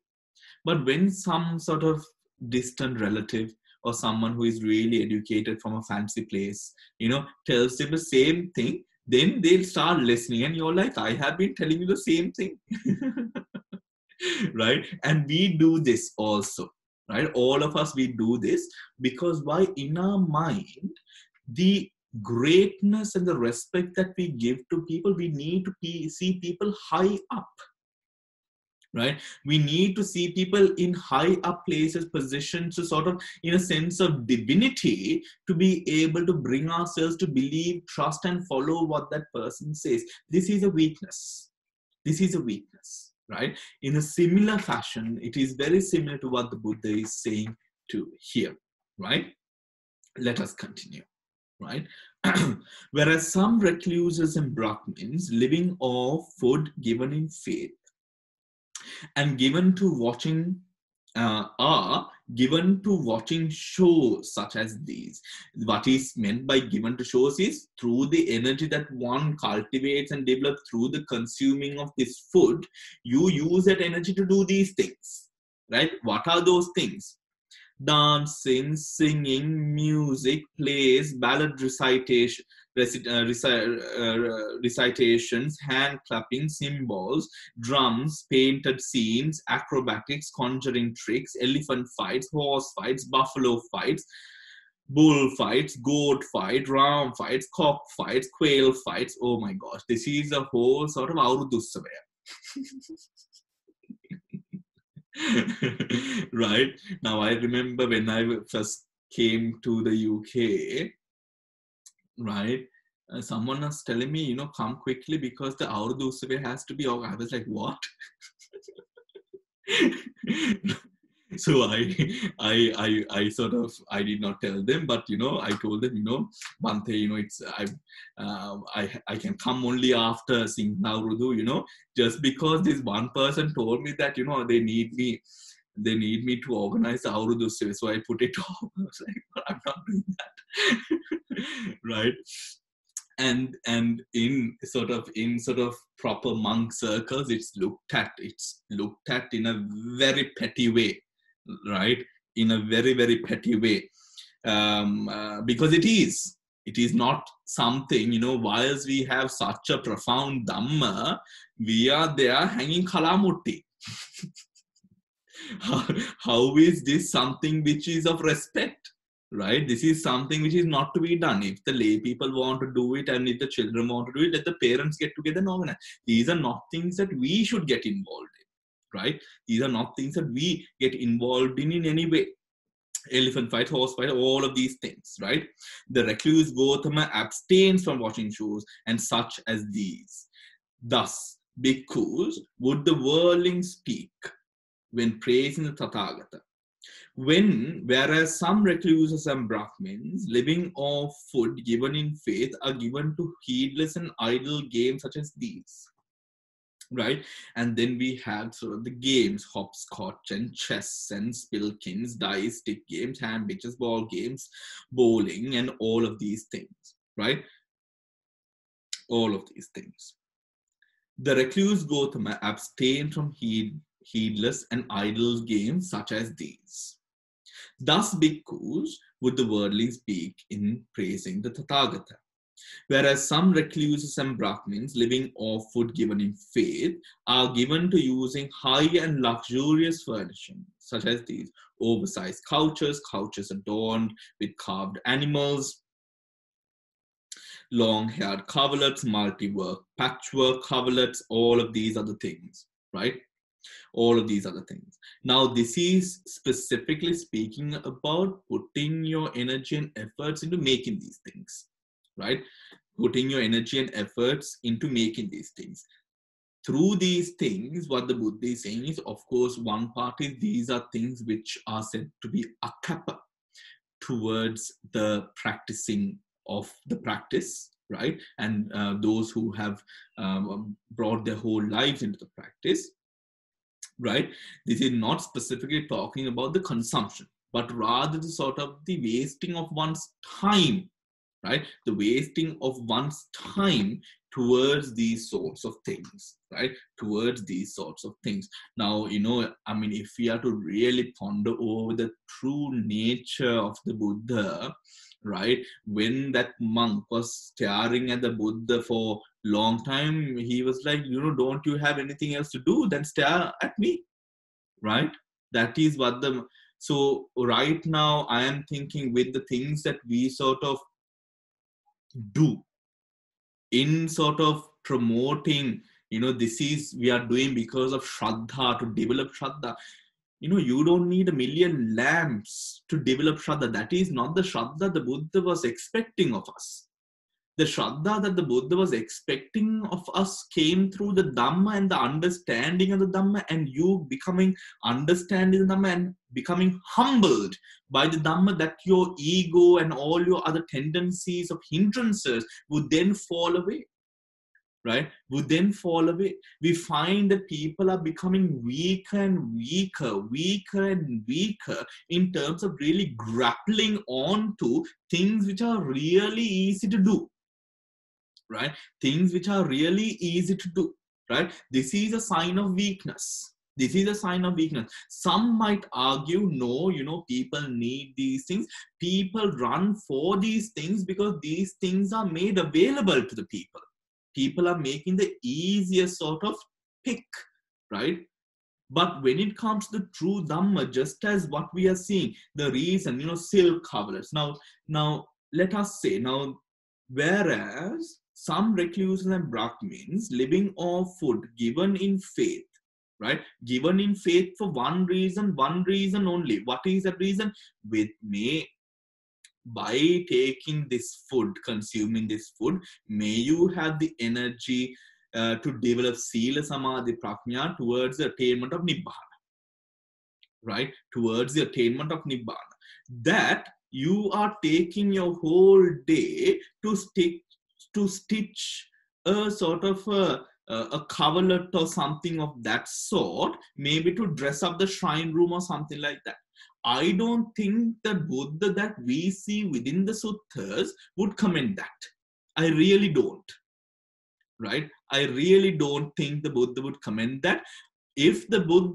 But when some sort of distant relative or someone who is really educated from a fancy place, tells them the same thing, then they'll start listening and you're like, I have been telling you the same thing. Right? And we do this also, right? All of us, we do this because why? In our mind, the greatness and the respect that we give to people, we need to see people high up, right? We need to see people in high up places, positions, to sort of, in a sense of divinity, to be able to bring ourselves to believe, trust, and follow what that person says. This is a weakness. This is a weakness, right? In a similar fashion, it is very similar to what the Buddha is saying to here, right? Let us continue, right? Whereas some recluses and Brahmins living off food given in faith and given to watching are given to watching shows such as these. What is meant by given to shows is through the energy that one cultivates and develops through the consuming of this food, you use that energy to do these things, right? What are those things? Dancing, singing, music, plays, ballad recitations, hand clapping, cymbals, drums, painted scenes, acrobatics, conjuring tricks, elephant fights, horse fights, buffalo fights, bull fights, goat fight, ram fights, cock fights, quail fights. Oh my gosh, this is a whole sort of Aurudusavaya. Right? Now, I remember when I first came to the UK, right? Someone was telling me, come quickly because the Urdu survey has to be over. I was like, what? So I sort of, I did not tell them, but I told them, Bante, it's I can come only after Singha Urdu, just because this one person told me that they need me to organize the Urdu survey, so I put it off. I was like, I'm not doing that. Right? And in sort of proper monk circles, it's looked at in a very petty way, right? In a very, very petty way, because it is not something, whilst we have such a profound Dhamma, we are there hanging Kalamutti. How is this something which is of respect? Right? This is something which is not to be done. If the lay people want to do it and if the children want to do it, let the parents get together and organize. These are not things that we should get involved in, right? These are not things that we get involved in any way. Elephant fight, horse fight, all of these things, right? The recluse Gautama abstains from watching shows and such as these. Thus, bhikkhus would the worldling speak when praising the Tathagata. Whereas some recluses and Brahmins living off food given in faith are given to heedless and idle games such as these, right? And then we have sort of the games, hopscotch and chess and spilkins, dice, stick games, hand bitches, ball games, bowling, and all of these things, right? All of these things. The recluse Gautama abstained from heedless and idle games such as these. Thus, bhikkhus would the worldling speak in praising the Tathagata. Whereas some recluses and Brahmins living off food given in faith are given to using high and luxurious furnishing, such as these oversized couches, couches adorned with carved animals, long-haired coverlets, multi-work patchwork coverlets, all of these other things, right? All of these other things. Now, this is specifically speaking about putting your energy and efforts into making these things, right? Putting your energy and efforts into making these things. Through these things, what the Buddha is saying is, of course, one part is these are things which are said to be akapa towards the practicing of the practice, right? And those who have brought their whole lives into the practice, right? This is not specifically talking about the consumption, but rather the sort of the wasting of one's time, right? The wasting of one's time towards these sorts of things, right? Towards these sorts of things. Now, you know, I mean, if we are to really ponder over the true nature of the Buddha, right? When that monk was staring at the Buddha for long time, he was like, you know, don't you have anything else to do than stare at me, right? That is what the, so right now I am thinking with the things that we sort of do in sort of promoting, you know, this is we are doing because of Shraddha, to develop Shraddha. You know, you don't need a million lamps to develop Shraddha. That is not the Shraddha the Buddha was expecting of us. The Shraddha that the Buddha was expecting of us came through the Dhamma and the understanding of the Dhamma, and you becoming understanding the Dhamma and becoming humbled by the Dhamma, that your ego and all your other tendencies of hindrances would then fall away, right? Would then fall away. We find that people are becoming weaker and weaker, weaker and weaker in terms of really grappling on to things which are really easy to do, right? Things which are really easy to do, right? This is a sign of weakness. This is a sign of weakness. Some might argue, no, you know, people need these things. People run for these things because these things are made available to the people. People are making the easiest sort of pick, right? But when it comes to the true Dhamma, just as what we are seeing, the reason, you know, silk coverlets. Now, let us say, now, whereas some recluses and Brahmins living off food given in faith, right? Given in faith for one reason only. What is that reason? With me, by taking this food, consuming this food, may you have the energy to develop Sila Samadhi Prajna towards the attainment of Nibbana, right? Towards the attainment of Nibbana. That you are taking your whole day to stitch a sort of a coverlet or something of that sort, maybe to dress up the shrine room or something like that. I don't think the Buddha that we see within the suttas would commend that. I really don't, right? I really don't think the Buddha would commend that. If it was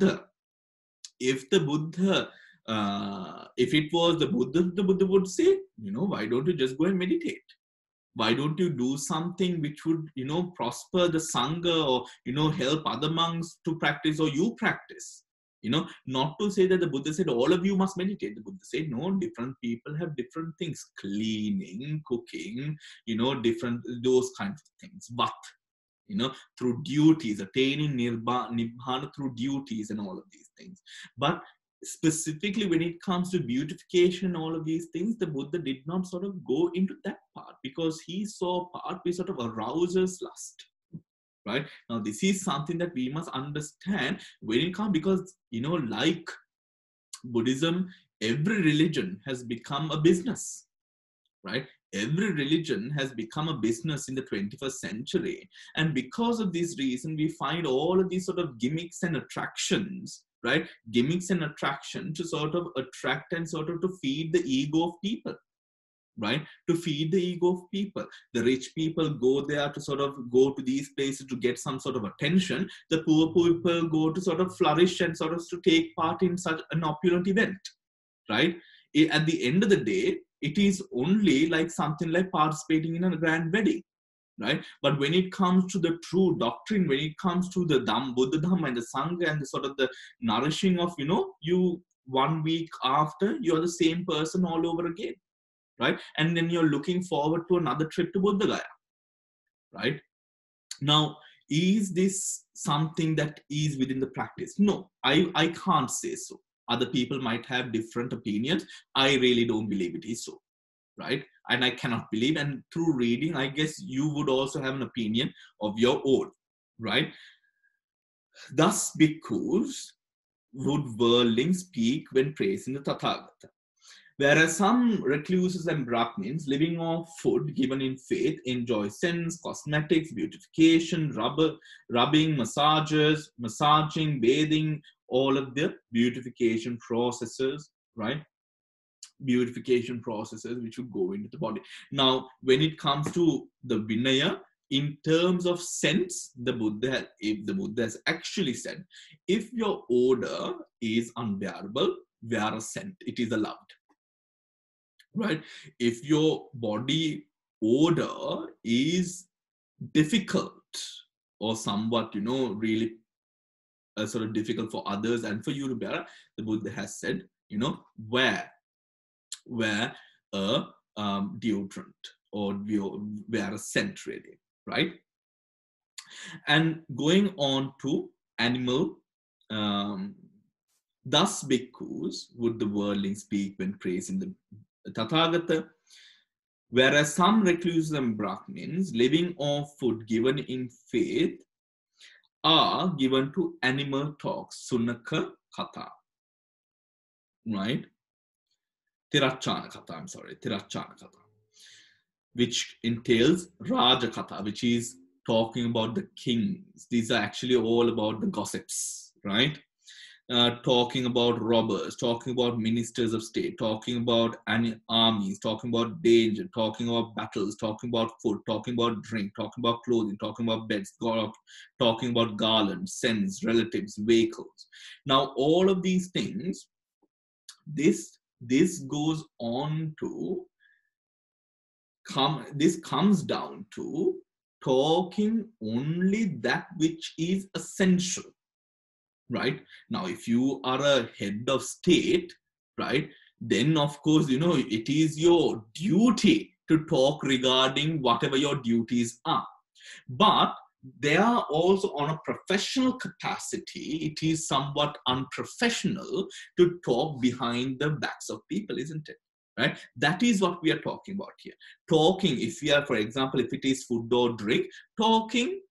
the Buddha would say, you know, why don't you just go and meditate? Why don't you do something which would, you know, prosper the Sangha, or, you know, help other monks to practice, or you practice? You know, not to say that the Buddha said all of you must meditate. The Buddha said, no, different people have different things. Cleaning, cooking, you know, different, those kinds of things. But, you know, through duties, attaining Nibbana through duties and all of these things. But specifically when it comes to beautification, all of these things, the Buddha did not sort of go into that part, because he saw part which sort of arouses lust, right? Now, this is something that we must understand when it comes, because, you know, like Buddhism, every religion has become a business, right? Every religion has become a business in the 21st century. And because of this reason, we find all of these sort of gimmicks and attractions, right? Gimmicks and attraction to sort of attract and sort of to feed the ego of people, right? To feed the ego of people. The rich people go there to sort of go to these places to get some sort of attention. The poor people go to sort of flourish and sort of to take part in such an opulent event, right? At the end of the day, it is only like something like participating in a grand wedding, right? But when it comes to the true doctrine, when it comes to the Buddha Dhamma and the Sangha and the sort of the nourishing of, you 1 week after, you're the same person all over again, right? And then you're looking forward to another trip to Buddha Gaya, right? Now, is this something that is within the practice? No, I can't say so. Other people might have different opinions. I really don't believe it is so, right? And I cannot believe, and through reading, I guess you would also have an opinion of your own, right? Thus, bhikkhus would worldlings speak when praising the Tathagata. Whereas some recluses and Brahmins living off food given in faith enjoy scents, cosmetics, beautification, rubbing, massaging, bathing, all of the beautification processes, right? Beautification processes which would go into the body. Now, when it comes to the Vinaya, in terms of sense, if the Buddha has actually said, if your odor is unbearable, wear a scent, it is allowed. Right? If your body odor is difficult or somewhat, really sort of difficult for others and for you to bear, the Buddha has said, wear a deodorant or wear a scent, really, right? And going on to animal, thus bhikkhus would the worldling speak when praising the Tathagata, whereas some recluses and Brahmins living off food given in faith are given to animal talks, Sunaka Katha, right? Tirachana Katha, which entails Raja Katha, which is talking about the kings. These are actually all about the gossips, right? Talking about robbers, talking about ministers of state, talking about armies, talking about danger, talking about battles, talking about food, talking about drink, talking about clothing, talking about beds, talking about garlands, scents, relatives, vehicles. Now, all of these things, this goes on to this comes down to talking only that which is essential. Right? Now, if you are a head of state, right, then of course, it is your duty to talk regarding whatever your duties are. But they are also on a professional capacity. It is somewhat unprofessional to talk behind the backs of people, isn't it? Right? That is what we are talking about here. Talking, if we are, for example, if it is food or drink, talking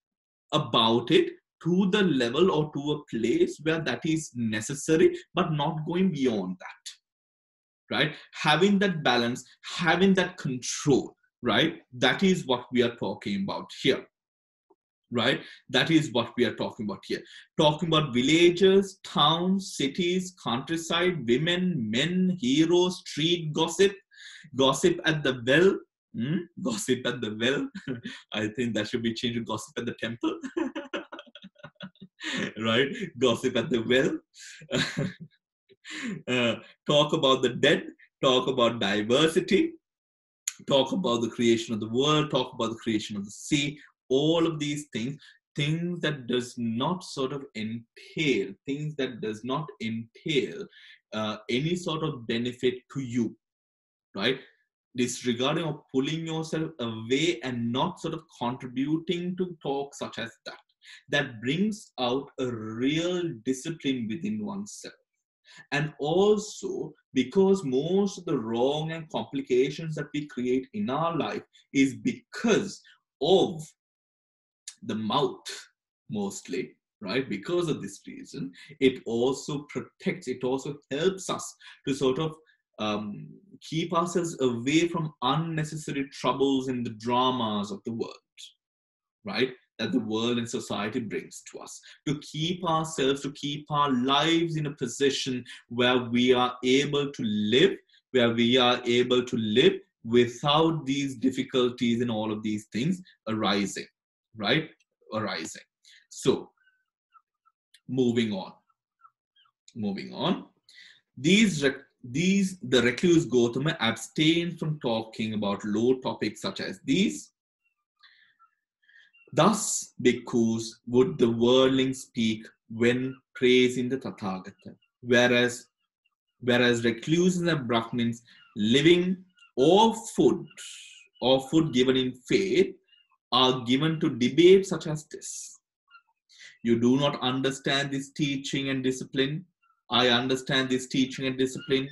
about it to the level or to a place where that is necessary, but not going beyond that, right? Having that balance, having that control, right? That is what we are talking about here, right? That is what we are talking about here. Talking about villages, towns, cities, countryside, women, men, heroes, street gossip, gossip at the well, gossip at the well. I think that should be changed to gossip at the temple. Right? Gossip at the well. Talk about the dead, talk about diversity, talk about the creation of the world, talk about the creation of the sea, all of these things that does not sort of entail, things that does not entail any sort of benefit to you, right? Disregarding or pulling yourself away and not sort of contributing to talk such as that. That brings out a real discipline within oneself. And also, because most of the wrong and complications that we create in our life is because of the mouth, mostly, right? Because of this reason, it also protects, it also helps us to sort of keep ourselves away from unnecessary troubles and the dramas of the world, right? That the world and society brings to us, to keep ourselves, to keep our lives in a position where we are able to live, without these difficulties and all of these things arising, right? Arising. So, moving on. These the recluse Gautama abstained from talking about low topics such as these. Thus, bhikkhus would the worldling speak when praising the Tathagata, whereas recluses and Brahmins living off food or food given in faith are given to debate such as this. You do not understand this teaching and discipline. I understand this teaching and discipline.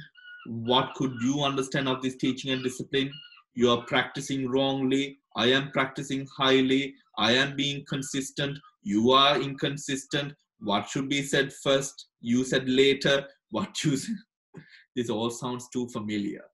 What could you understand of this teaching and discipline? You are practicing wrongly. I am practicing highly. I am being consistent. You are inconsistent. What should be said first? You said later. What you said. This all sounds too familiar.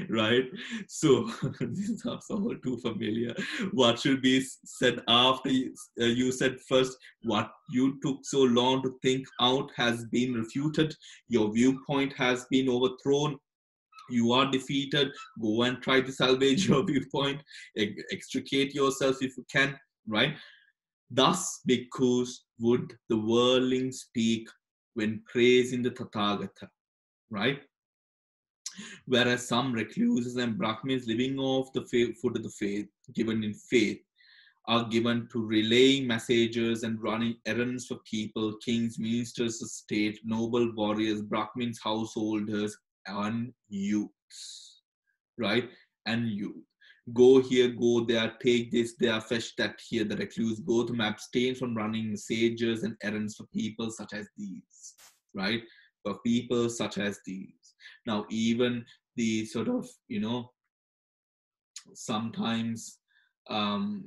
Right? So this sounds all too familiar. What should be said after you said first? What you took so long to think out has been refuted. Your viewpoint has been overthrown. You are defeated. Go and try to salvage your viewpoint. Extricate yourself if you can. Right? Thus, bhikkhus would the worldling speak when praising the Tathagata. Right? Whereas some recluses and Brahmins living off the food of the faith, given in faith, are given to relaying messages and running errands for people, kings, ministers of state, noble warriors, Brahmins, householders, and youths. Right? And youth. Go here, go there, take this, there, fetch that here. The recluse go to abstain from running messages and errands for people such as these. Right? For people such as these. Now, even the sort of, sometimes, for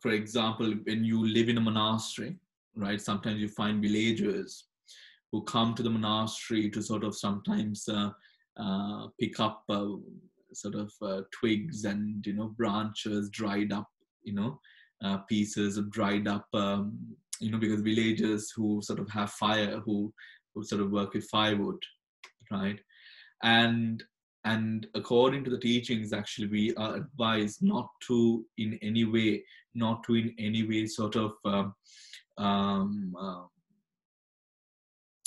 example, when you live in a monastery, right, sometimes you find villagers who come to the monastery to sort of sometimes pick up twigs and, branches, dried up, pieces of dried up, because villagers who sort of have fire, who sort of work with firewood, right? And according to the teachings, actually, we are advised not to in any way sort of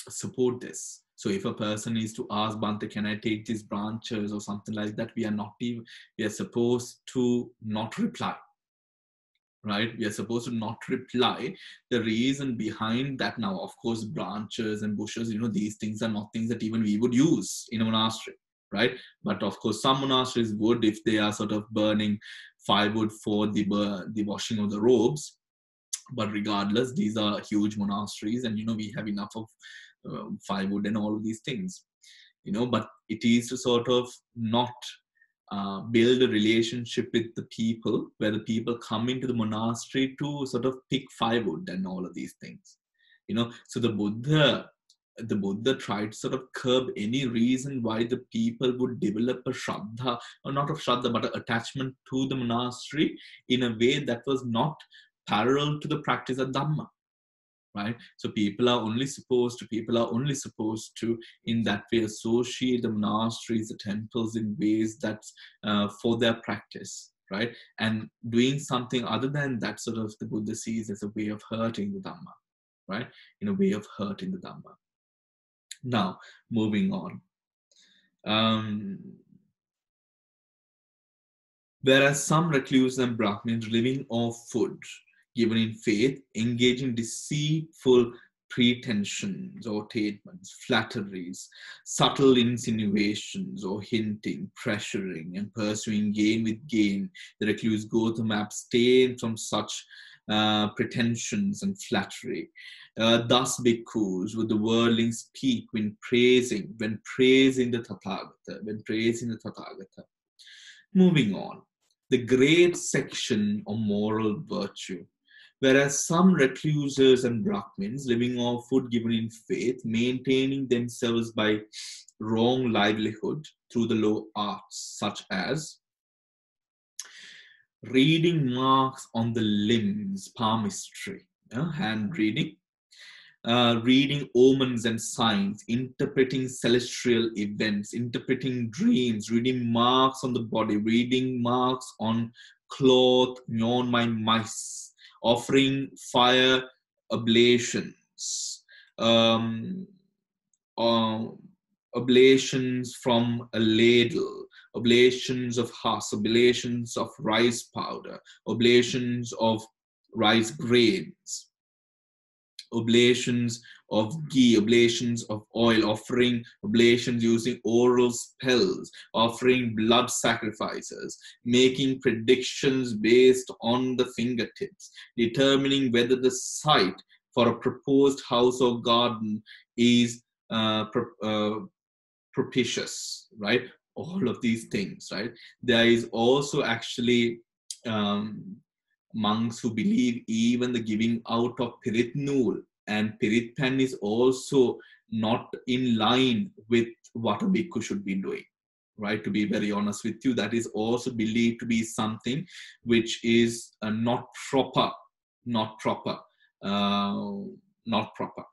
support this. So if a person is to ask Bhante, can I take these branches or something like that, we are supposed to not reply. Right? We are supposed to not reply. The reason behind that, now, of course, branches and bushes, these things are not things that even we would use in a monastery, right? But of course, some monasteries would, if they are sort of burning firewood for the washing of the robes. But regardless, these are huge monasteries, and we have enough of firewood and all of these things, but it is to sort of not build a relationship with the people, where the people come into the monastery to sort of pick firewood and all of these things. So the Buddha tried to sort of curb any reason why the people would develop a shraddha, or not of shraddha, but an attachment to the monastery in a way that was not parallel to the practice of Dhamma. Right? So people are only supposed to in that way associate the monasteries, the temples, in ways that's for their practice, right? And doing something other than that, sort of, the Buddha sees as a way of hurting the Dhamma, right? In a way of hurting the Dhamma. Now, moving on. Whereas some recluses and Brahmins living off food given in faith engage in deceitful pretensions or statements, flatteries, subtle insinuations or hinting, pressuring, and pursuing gain with gain. The recluse Gautama abstain from such pretensions and flattery. Thus, bhikkhus would the worldling speak when praising the Tathagata. Moving on, the great section of moral virtue. Whereas some recluses and Brahmins living off food given in faith, maintaining themselves by wrong livelihood through the low arts, such as reading marks on the limbs, palmistry, hand reading, reading omens and signs, interpreting celestial events, interpreting dreams, reading marks on the body, reading marks on cloth, on my mice, offering fire oblations, oblations from a ladle, oblations of husk, oblations of rice powder, oblations of rice grains, oblations of ghee, oblations of oil, offering oblations using oral spells, offering blood sacrifices, making predictions based on the fingertips, determining whether the site for a proposed house or garden is propitious, right? All of these things, right? There is also actually monks who believe even the giving out of pirit nool and pirit pen is also not in line with what a bhikkhu should be doing, right? To be very honest with you, that is also believed to be something which is not proper, not proper, not proper,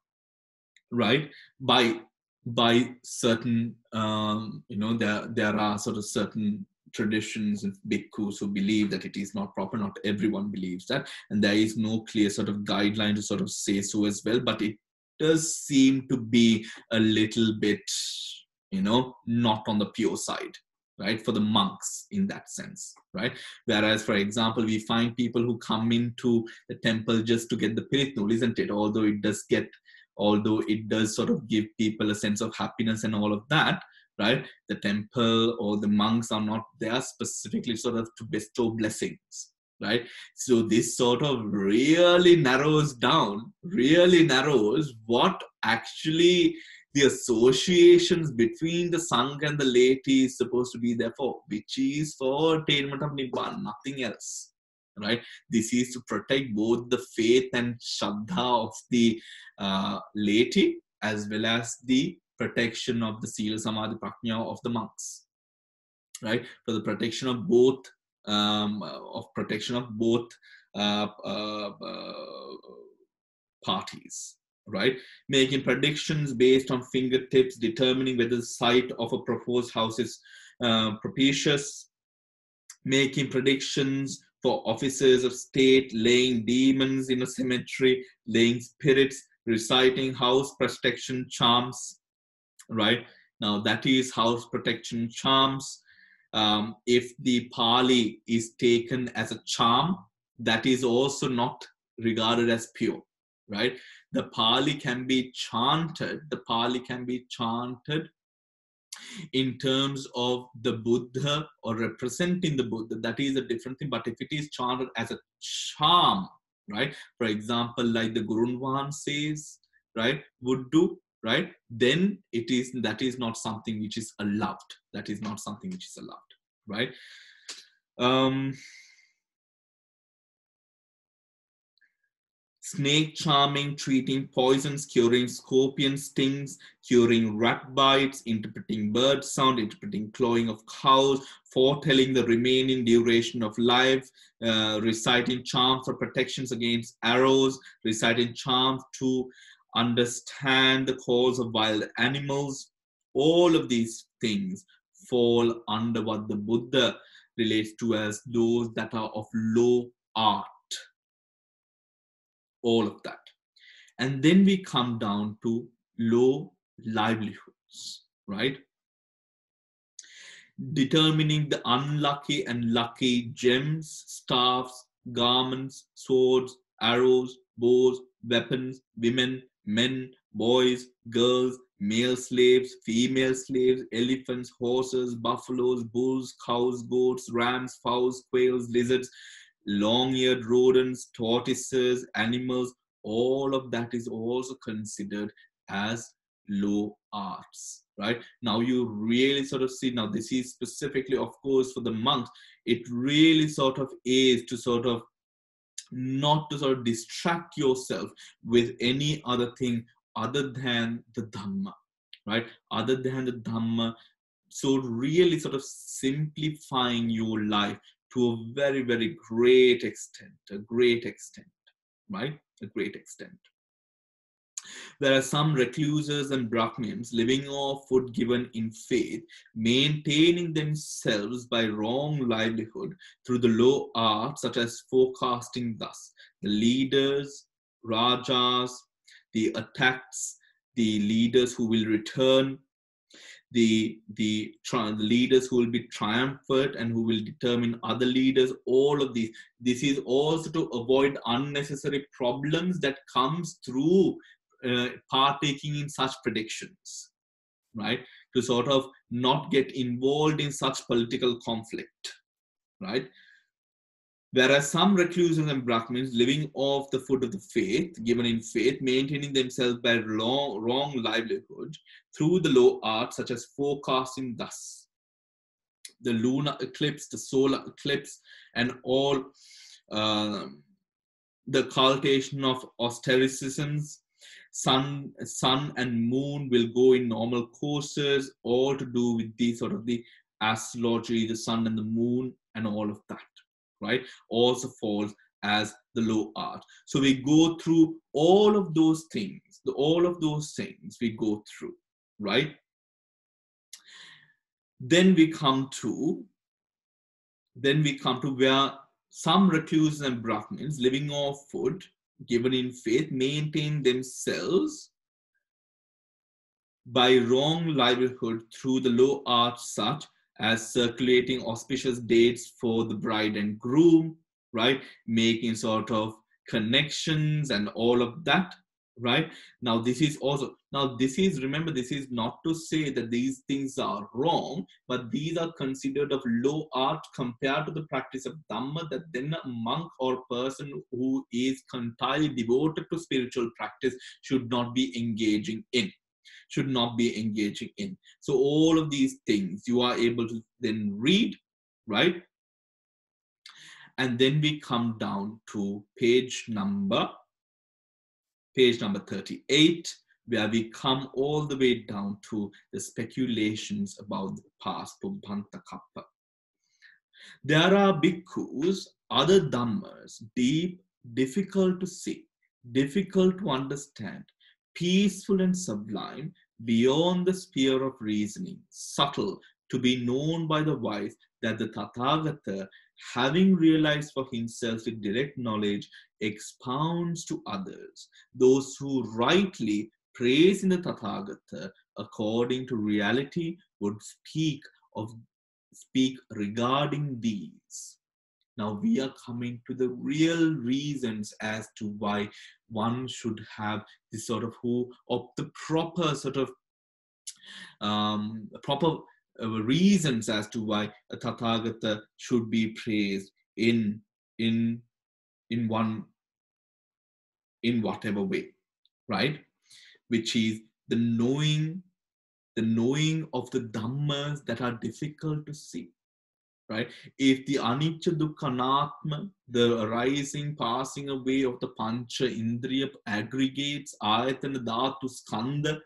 right? By certain, there are sort of certain traditions of bhikkhus who believe that it is not proper. Not everyone believes that, and there is no clear sort of guideline to sort of say so as well. But it does seem to be a little bit, not on the pure side, right? For the monks in that sense, right? Whereas, for example, we find people who come into the temple just to get the pirit nool, isn't it? Although it does sort of give people a sense of happiness and all of that, right? The temple or the monks are not there specifically sort of to bestow blessings, right? So this sort of really narrows what actually the associations between the Sangha and the laity is supposed to be there for, which is for attainment of Nibbana, nothing else. Right, this is to protect both the faith and shraddha of the laity, as well as the protection of the sila samadhi prajna of the monks. Right, for the protection of both, parties. Right, making predictions based on fingertips, determining whether the site of a proposed house is propitious, making predictions for officers of state, laying demons in a cemetery, laying spirits, reciting house protection charms, right? Now that is house protection charms. If the Pali is taken as a charm, that is also not regarded as pure, right? The Pali can be chanted in terms of the Buddha or representing the Buddha. That is a different thing. But if it is chanted as a charm, right? For example, like the Gurunvan says, right, would do, right? Then that is not something which is allowed. That is not something which is allowed, right? Snake charming, treating poisons, curing scorpion stings, curing rat bites, interpreting bird sound, interpreting clawing of cows, foretelling the remaining duration of life, reciting charms for protections against arrows, reciting charms to understand the cause of wild animals. All of these things fall under what the Buddha relates to as those that are of low art. All of that. And then we come down to low livelihoods, right? Determining the unlucky and lucky gems, staffs, garments, swords, arrows, bows, weapons, women, men, boys, girls, male slaves, female slaves, elephants, horses, buffaloes, bulls, cows, goats, rams, fowls, quails, lizards, long-eared rodents, tortoises, animals, all of that is also considered as low arts, right? Now you really sort of see, now this is specifically, of course, for the monks, it really sort of is to sort of not to sort of distract yourself with any other thing other than the Dhamma, right? Other than the Dhamma. So really sort of simplifying your life to a very, very great extent, right? A great extent. There are some recluses and Brahmins living off food given in faith, maintaining themselves by wrong livelihood through the low arts, such as forecasting thus. The leaders, rajas, the attacks, the leaders who will return, the leaders who will be triumphant and who will determine other leaders, all of these. This is also to avoid unnecessary problems that comes through partaking in such predictions, right? To sort of not get involved in such political conflict, right? Whereas some recluses and Brahmins living off the food of the faith, given in faith, maintaining themselves by wrong livelihood through the low arts, such as forecasting thus, the lunar eclipse, the solar eclipse, and all the cultivation of austericisms, sun and moon will go in normal courses, all to do with the sort of the astrology, the sun and the moon, and all of that, right? Also falls as the low art. So we go through all of those things, we go through, right? Then we come to where some recluses and Brahmins living off food given in faith maintain themselves by wrong livelihood through the low arts, such as circulating auspicious dates for the bride and groom, right? Making sort of connections and all of that, right? Now, this is remember, this is not to say that these things are wrong, but these are considered of low art compared to the practice of Dhamma, that then a monk or person who is entirely devoted to spiritual practice should not be engaging in. So all of these things you are able to then read, right? And then we come down to page number 38, where we come all the way down to the speculations about the past, Pubbanta Kappa. There are bhikkhus, other dhammas, deep, difficult to see, difficult to understand, peaceful and sublime, beyond the sphere of reasoning, subtle, to be known by the wise, that the Tathagata, having realized for himself with direct knowledge, expounds to others. Those who rightly praise in the Tathagata according to reality would speak regarding these. Now we are coming to the real reasons as to why one should have this sort of the proper sort of reasons as to why a Tathagata should be praised in whatever way, right? Which is the knowing of the dhammas that are difficult to see, right? If the anicca dukkha anatma, the arising, passing away of the pancha indriya aggregates, ayatana, dhatu, skandha,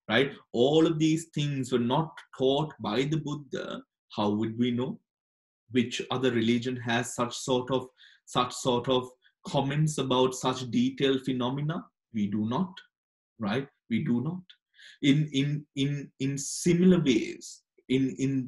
right? All of these things were not taught by the Buddha. How would we know? Which other religion has such sort of comments about such detailed phenomena? We do not, right? We do not. In similar ways,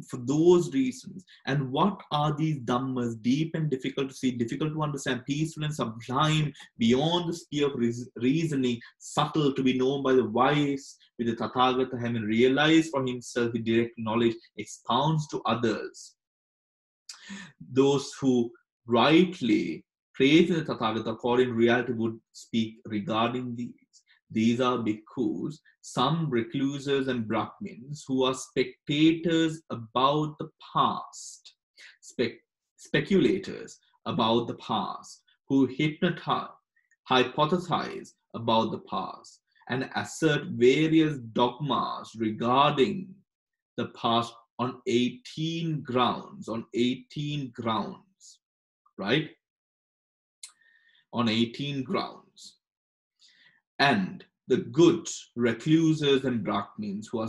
for those reasons. And what are these dhammas? Deep and difficult to see, difficult to understand, peaceful and sublime, beyond the sphere of reasoning, subtle, to be known by the wise, with the Tathagata having realized for himself with direct knowledge, expounds to others. Those who rightly praise the Tathagata according to reality would speak regarding these. These are bhikkhus, some recluses and Brahmins who are spectators about the past, speculators about the past, who hypothesize about the past, and assert various dogmas regarding the past on 18 grounds, right? On 18 grounds. And the good recluses and Brahmins who are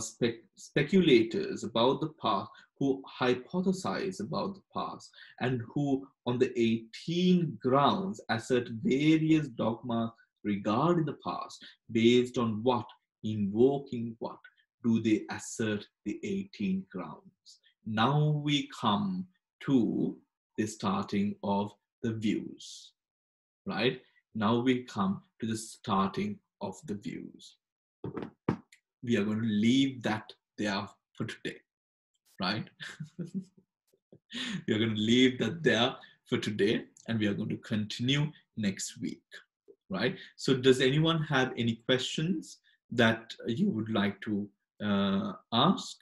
speculators about the past, who hypothesize about the past, and who on the 18 grounds assert various dogmas regarding the past, based on what? Invoking what? Do they assert the 18 grounds? Now we come to the starting of the views, right? Now we come to the starting of the views. we are going to leave that there for today, right? We are going to leave that there for today, and we are going to continue next week, right? So does anyone have any questions that you would like to ask?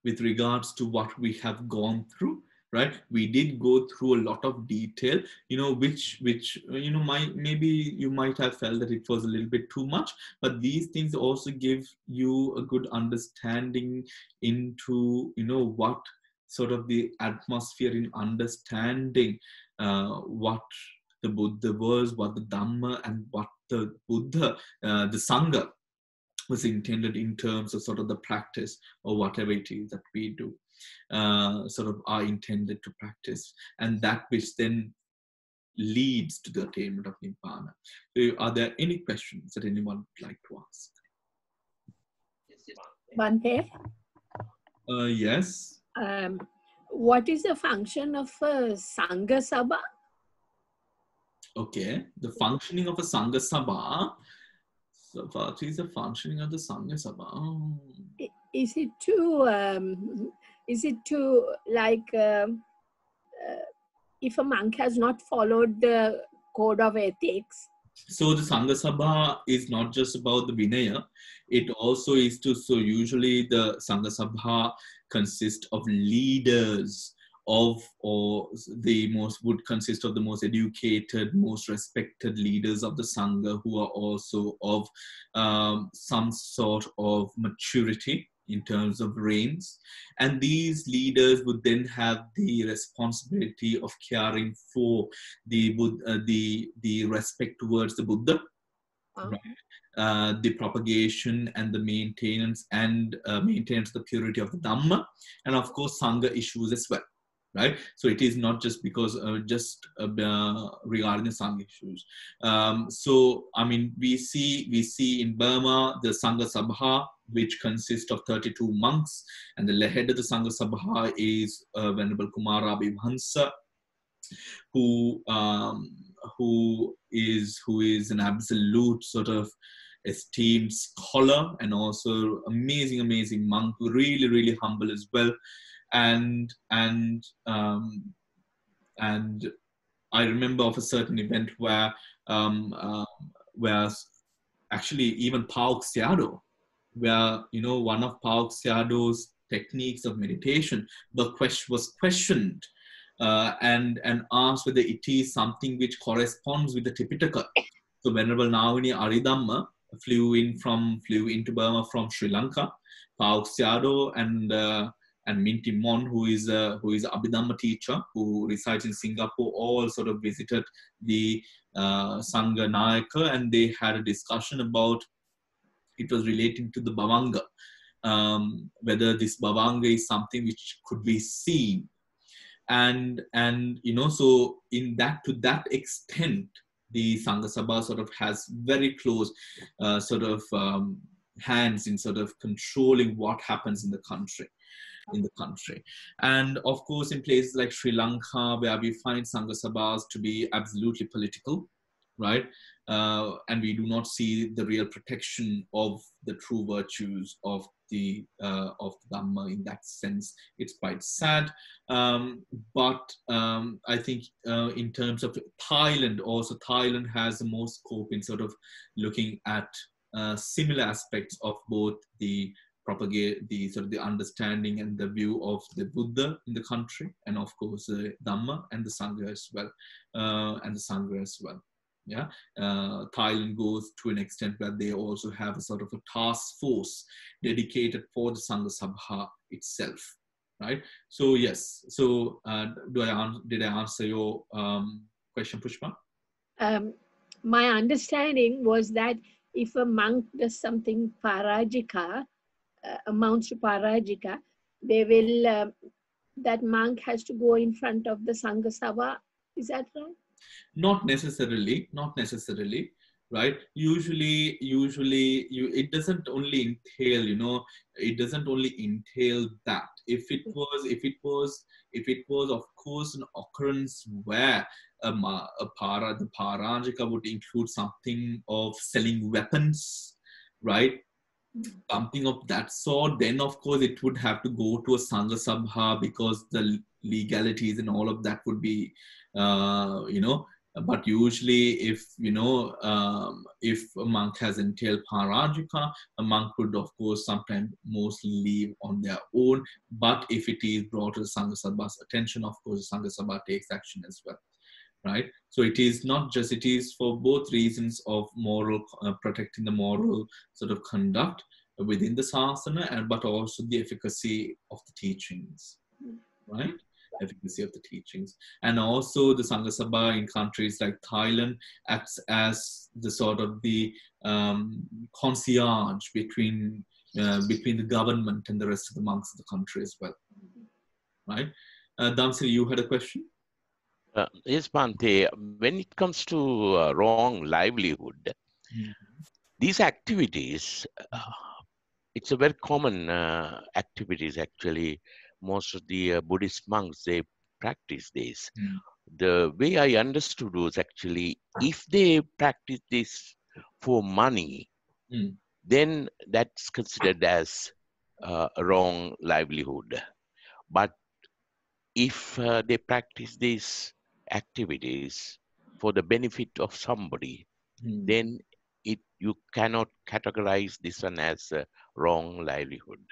With regards to what we have gone through, right? We did go through a lot of detail, which maybe you might have felt that it was a little bit too much, but these things also give you a good understanding into what sort of the atmosphere in understanding what the Buddha was, what the Dhamma, and what the Buddha, the Sangha was intended in terms of sort of the practice or whatever it is that we do, sort of are intended to practice, and that which then leads to the attainment of Nibbana. So are there any questions that anyone would like to ask? Bante? Yes. What is the function of a Sangha Sabha? Okay, the functioning of a Sangha Sabha. So what is the functioning of the Sangha Sabha? Oh. Is it to like if a monk has not followed the code of ethics? So the Sangha Sabha is not just about the Vinaya, it also is to, so usually the Sangha Sabha consists of leaders would consist of the most educated, most respected leaders of the Sangha, who are also of some sort of maturity in terms of reigns. And these leaders would then have the responsibility of caring for the respect towards the Buddha, right? The propagation and the maintenance of the purity of the Dhamma, and of course Sangha issues as well, right? So it is not just because regarding the Sangha issues. So I mean, we see in Burma the Sangha Sabha, which consists of 32 monks, and the head of the Sangha Sabha is Venerable Kumara Abhimhansa, who is an absolute sort of esteemed scholar and also amazing monk, really humble as well. And I remember of a certain event where actually even Pauk Sayadaw, where one of Pauk Sayadaw's techniques of meditation was questioned and asked whether it is something which corresponds with the Tipitaka. So Venerable Navini Aridhamma flew into Burma from Sri Lanka. Pauk Sayadaw and Minty Mon, who is an Abhidhamma teacher who resides in Singapore, all sort of visited the Sangha Nayaka, and they had a discussion about, it was relating to the Bhavanga, whether this Bhavanga is something which could be seen. And so to that extent, the Sangha Sabha sort of has very close hands in sort of controlling what happens in the country. And of course, in places like Sri Lanka, where we find Sangha Sabhas to be absolutely political, right? And we do not see the real protection of the true virtues of the Dhamma in that sense. It's quite sad. But I think in terms of Thailand, also Thailand has the most scope in sort of looking at similar aspects of both the the understanding and the view of the Buddha in the country, and of course the Dhamma and the Sangha as well, Yeah, Thailand goes to an extent where they also have a sort of a task force dedicated for the Sangha Sabha itself, right? So yes, so did I answer your question, Pushpa? My understanding was that if a monk does something parajika, amounts to parajika, they will, that monk has to go in front of the Sangha Sabha. Is that right? Not necessarily, right? Usually it doesn't only entail, it doesn't only entail that. If it was of course an occurrence where the parajika would include something of selling weapons, right? Something of that sort, then of course it would have to go to a Sangha Sabha, because the legalities and all of that would be, but usually if a monk has entailed parajika, a monk would of course sometimes mostly leave on their own. But if it is brought to the Sangha Sabha's attention, of course the Sangha Sabha takes action as well. Right, so it is for both reasons of moral, protecting the moral sort of conduct within the sasana, but also the efficacy of the teachings, right? Efficacy of the teachings, and also the Sangha Sabha in countries like Thailand acts as the sort of the concierge between the government and the rest of the monks of the country as well, right? Damsiri, you had a question? Yes, Bhante, when it comes to wrong livelihood, these activities, it's a very common activities actually. Most of the Buddhist monks, they practice this. The way I understood was actually, if they practice this for money, then that's considered as a wrong livelihood. But if they practice these activities for the benefit of somebody, then you cannot categorize this one as a wrong livelihood.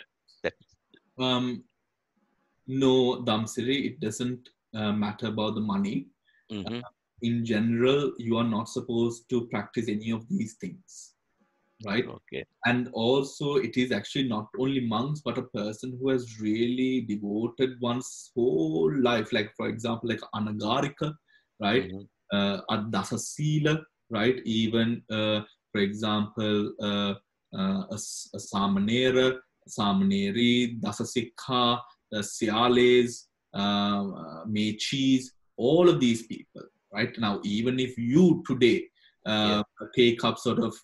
No, Damsiri, it doesn't matter about the money. In general, you are not supposed to practice any of these things, right? Okay. And also, it is actually not only monks, but a person who has really devoted one's whole life, like for example, like Anagarika, right? Adasa Sila, right? Even, for example, a Samanera, Samaneri, Dasasikha, Siales, Mechis, all of these people, right? Now, even if you today take up sort of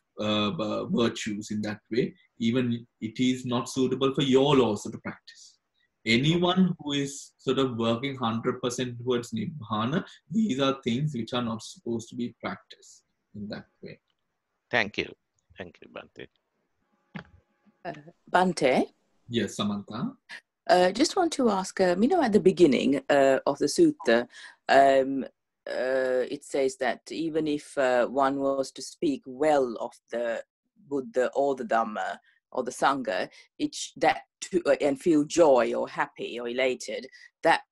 virtues in that way, even it is not suitable for your also to practice. Anyone who is sort of working 100% towards Nibbana, these are things which are not supposed to be practiced in that way. Thank you. Thank you, Bhante. Bhante? Yes, Samantha? Just want to ask, at the beginning of the sutta, it says that even if one was to speak well of the Buddha or the Dhamma or the Sangha, and feel joy or happy or elated, that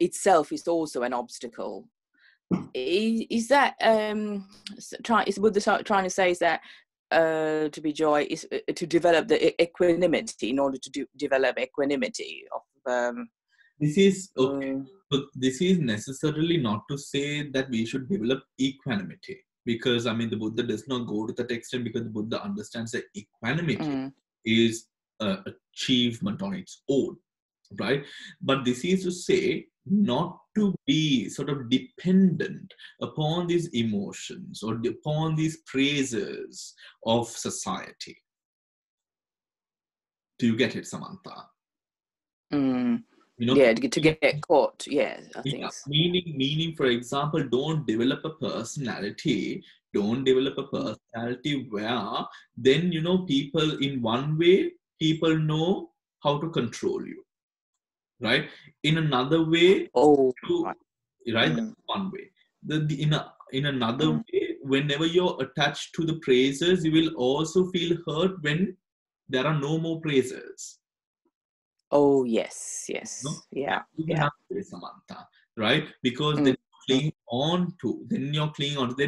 itself is also an obstacle. Is that is Buddha trying to say is that to be joy is to develop the equanimity in order to develop equanimity of this is okay. But this is necessarily not to say that we should develop equanimity, because I mean the Buddha does not go to that extent, because the Buddha understands that equanimity is an achievement on its own, right? But this is to say not to be sort of dependent upon these emotions or upon these praises of society. Do you get it, Samantha? Yeah, to get caught. Yeah, I think. Meaning, for example, don't develop a personality where then, people in one way, people know how to control you, right? In another way, right? That's one way. In another way, whenever you're attached to the praises, you will also feel hurt when there are no more praises. Oh, yes. Yeah. Samantha, right? Because then you're clinging on to, then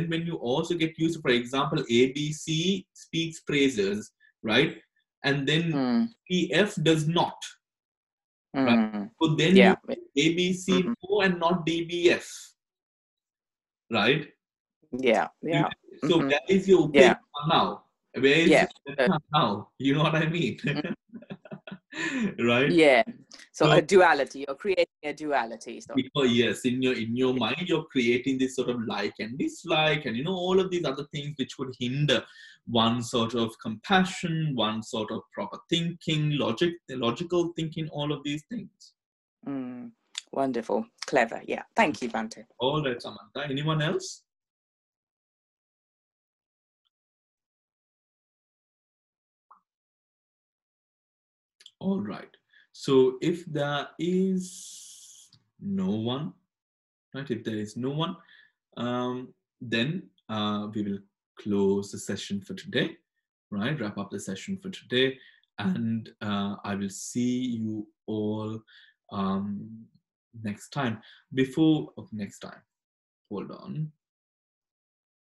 when you also get used to, for example, ABC speaks praises, right? And then PF does not, right? So then you ABC and not DBF, right? Yeah. So where is your opinion now? Where is your now? You know what I mean? Right? Yeah. So a duality, you're creating a duality. So. Because yes, in your mind, you're creating this sort of like and dislike, and all of these other things which would hinder one sort of compassion, one sort of proper thinking, logical thinking, all of these things. Wonderful, clever. Yeah, thank you, Bhante. All right, Samantha. Anyone else? All right. So if there is no one, right? If there is no one, then we will close the session for today, right? Wrap up the session for today, and I will see you all next time. Next time, hold on.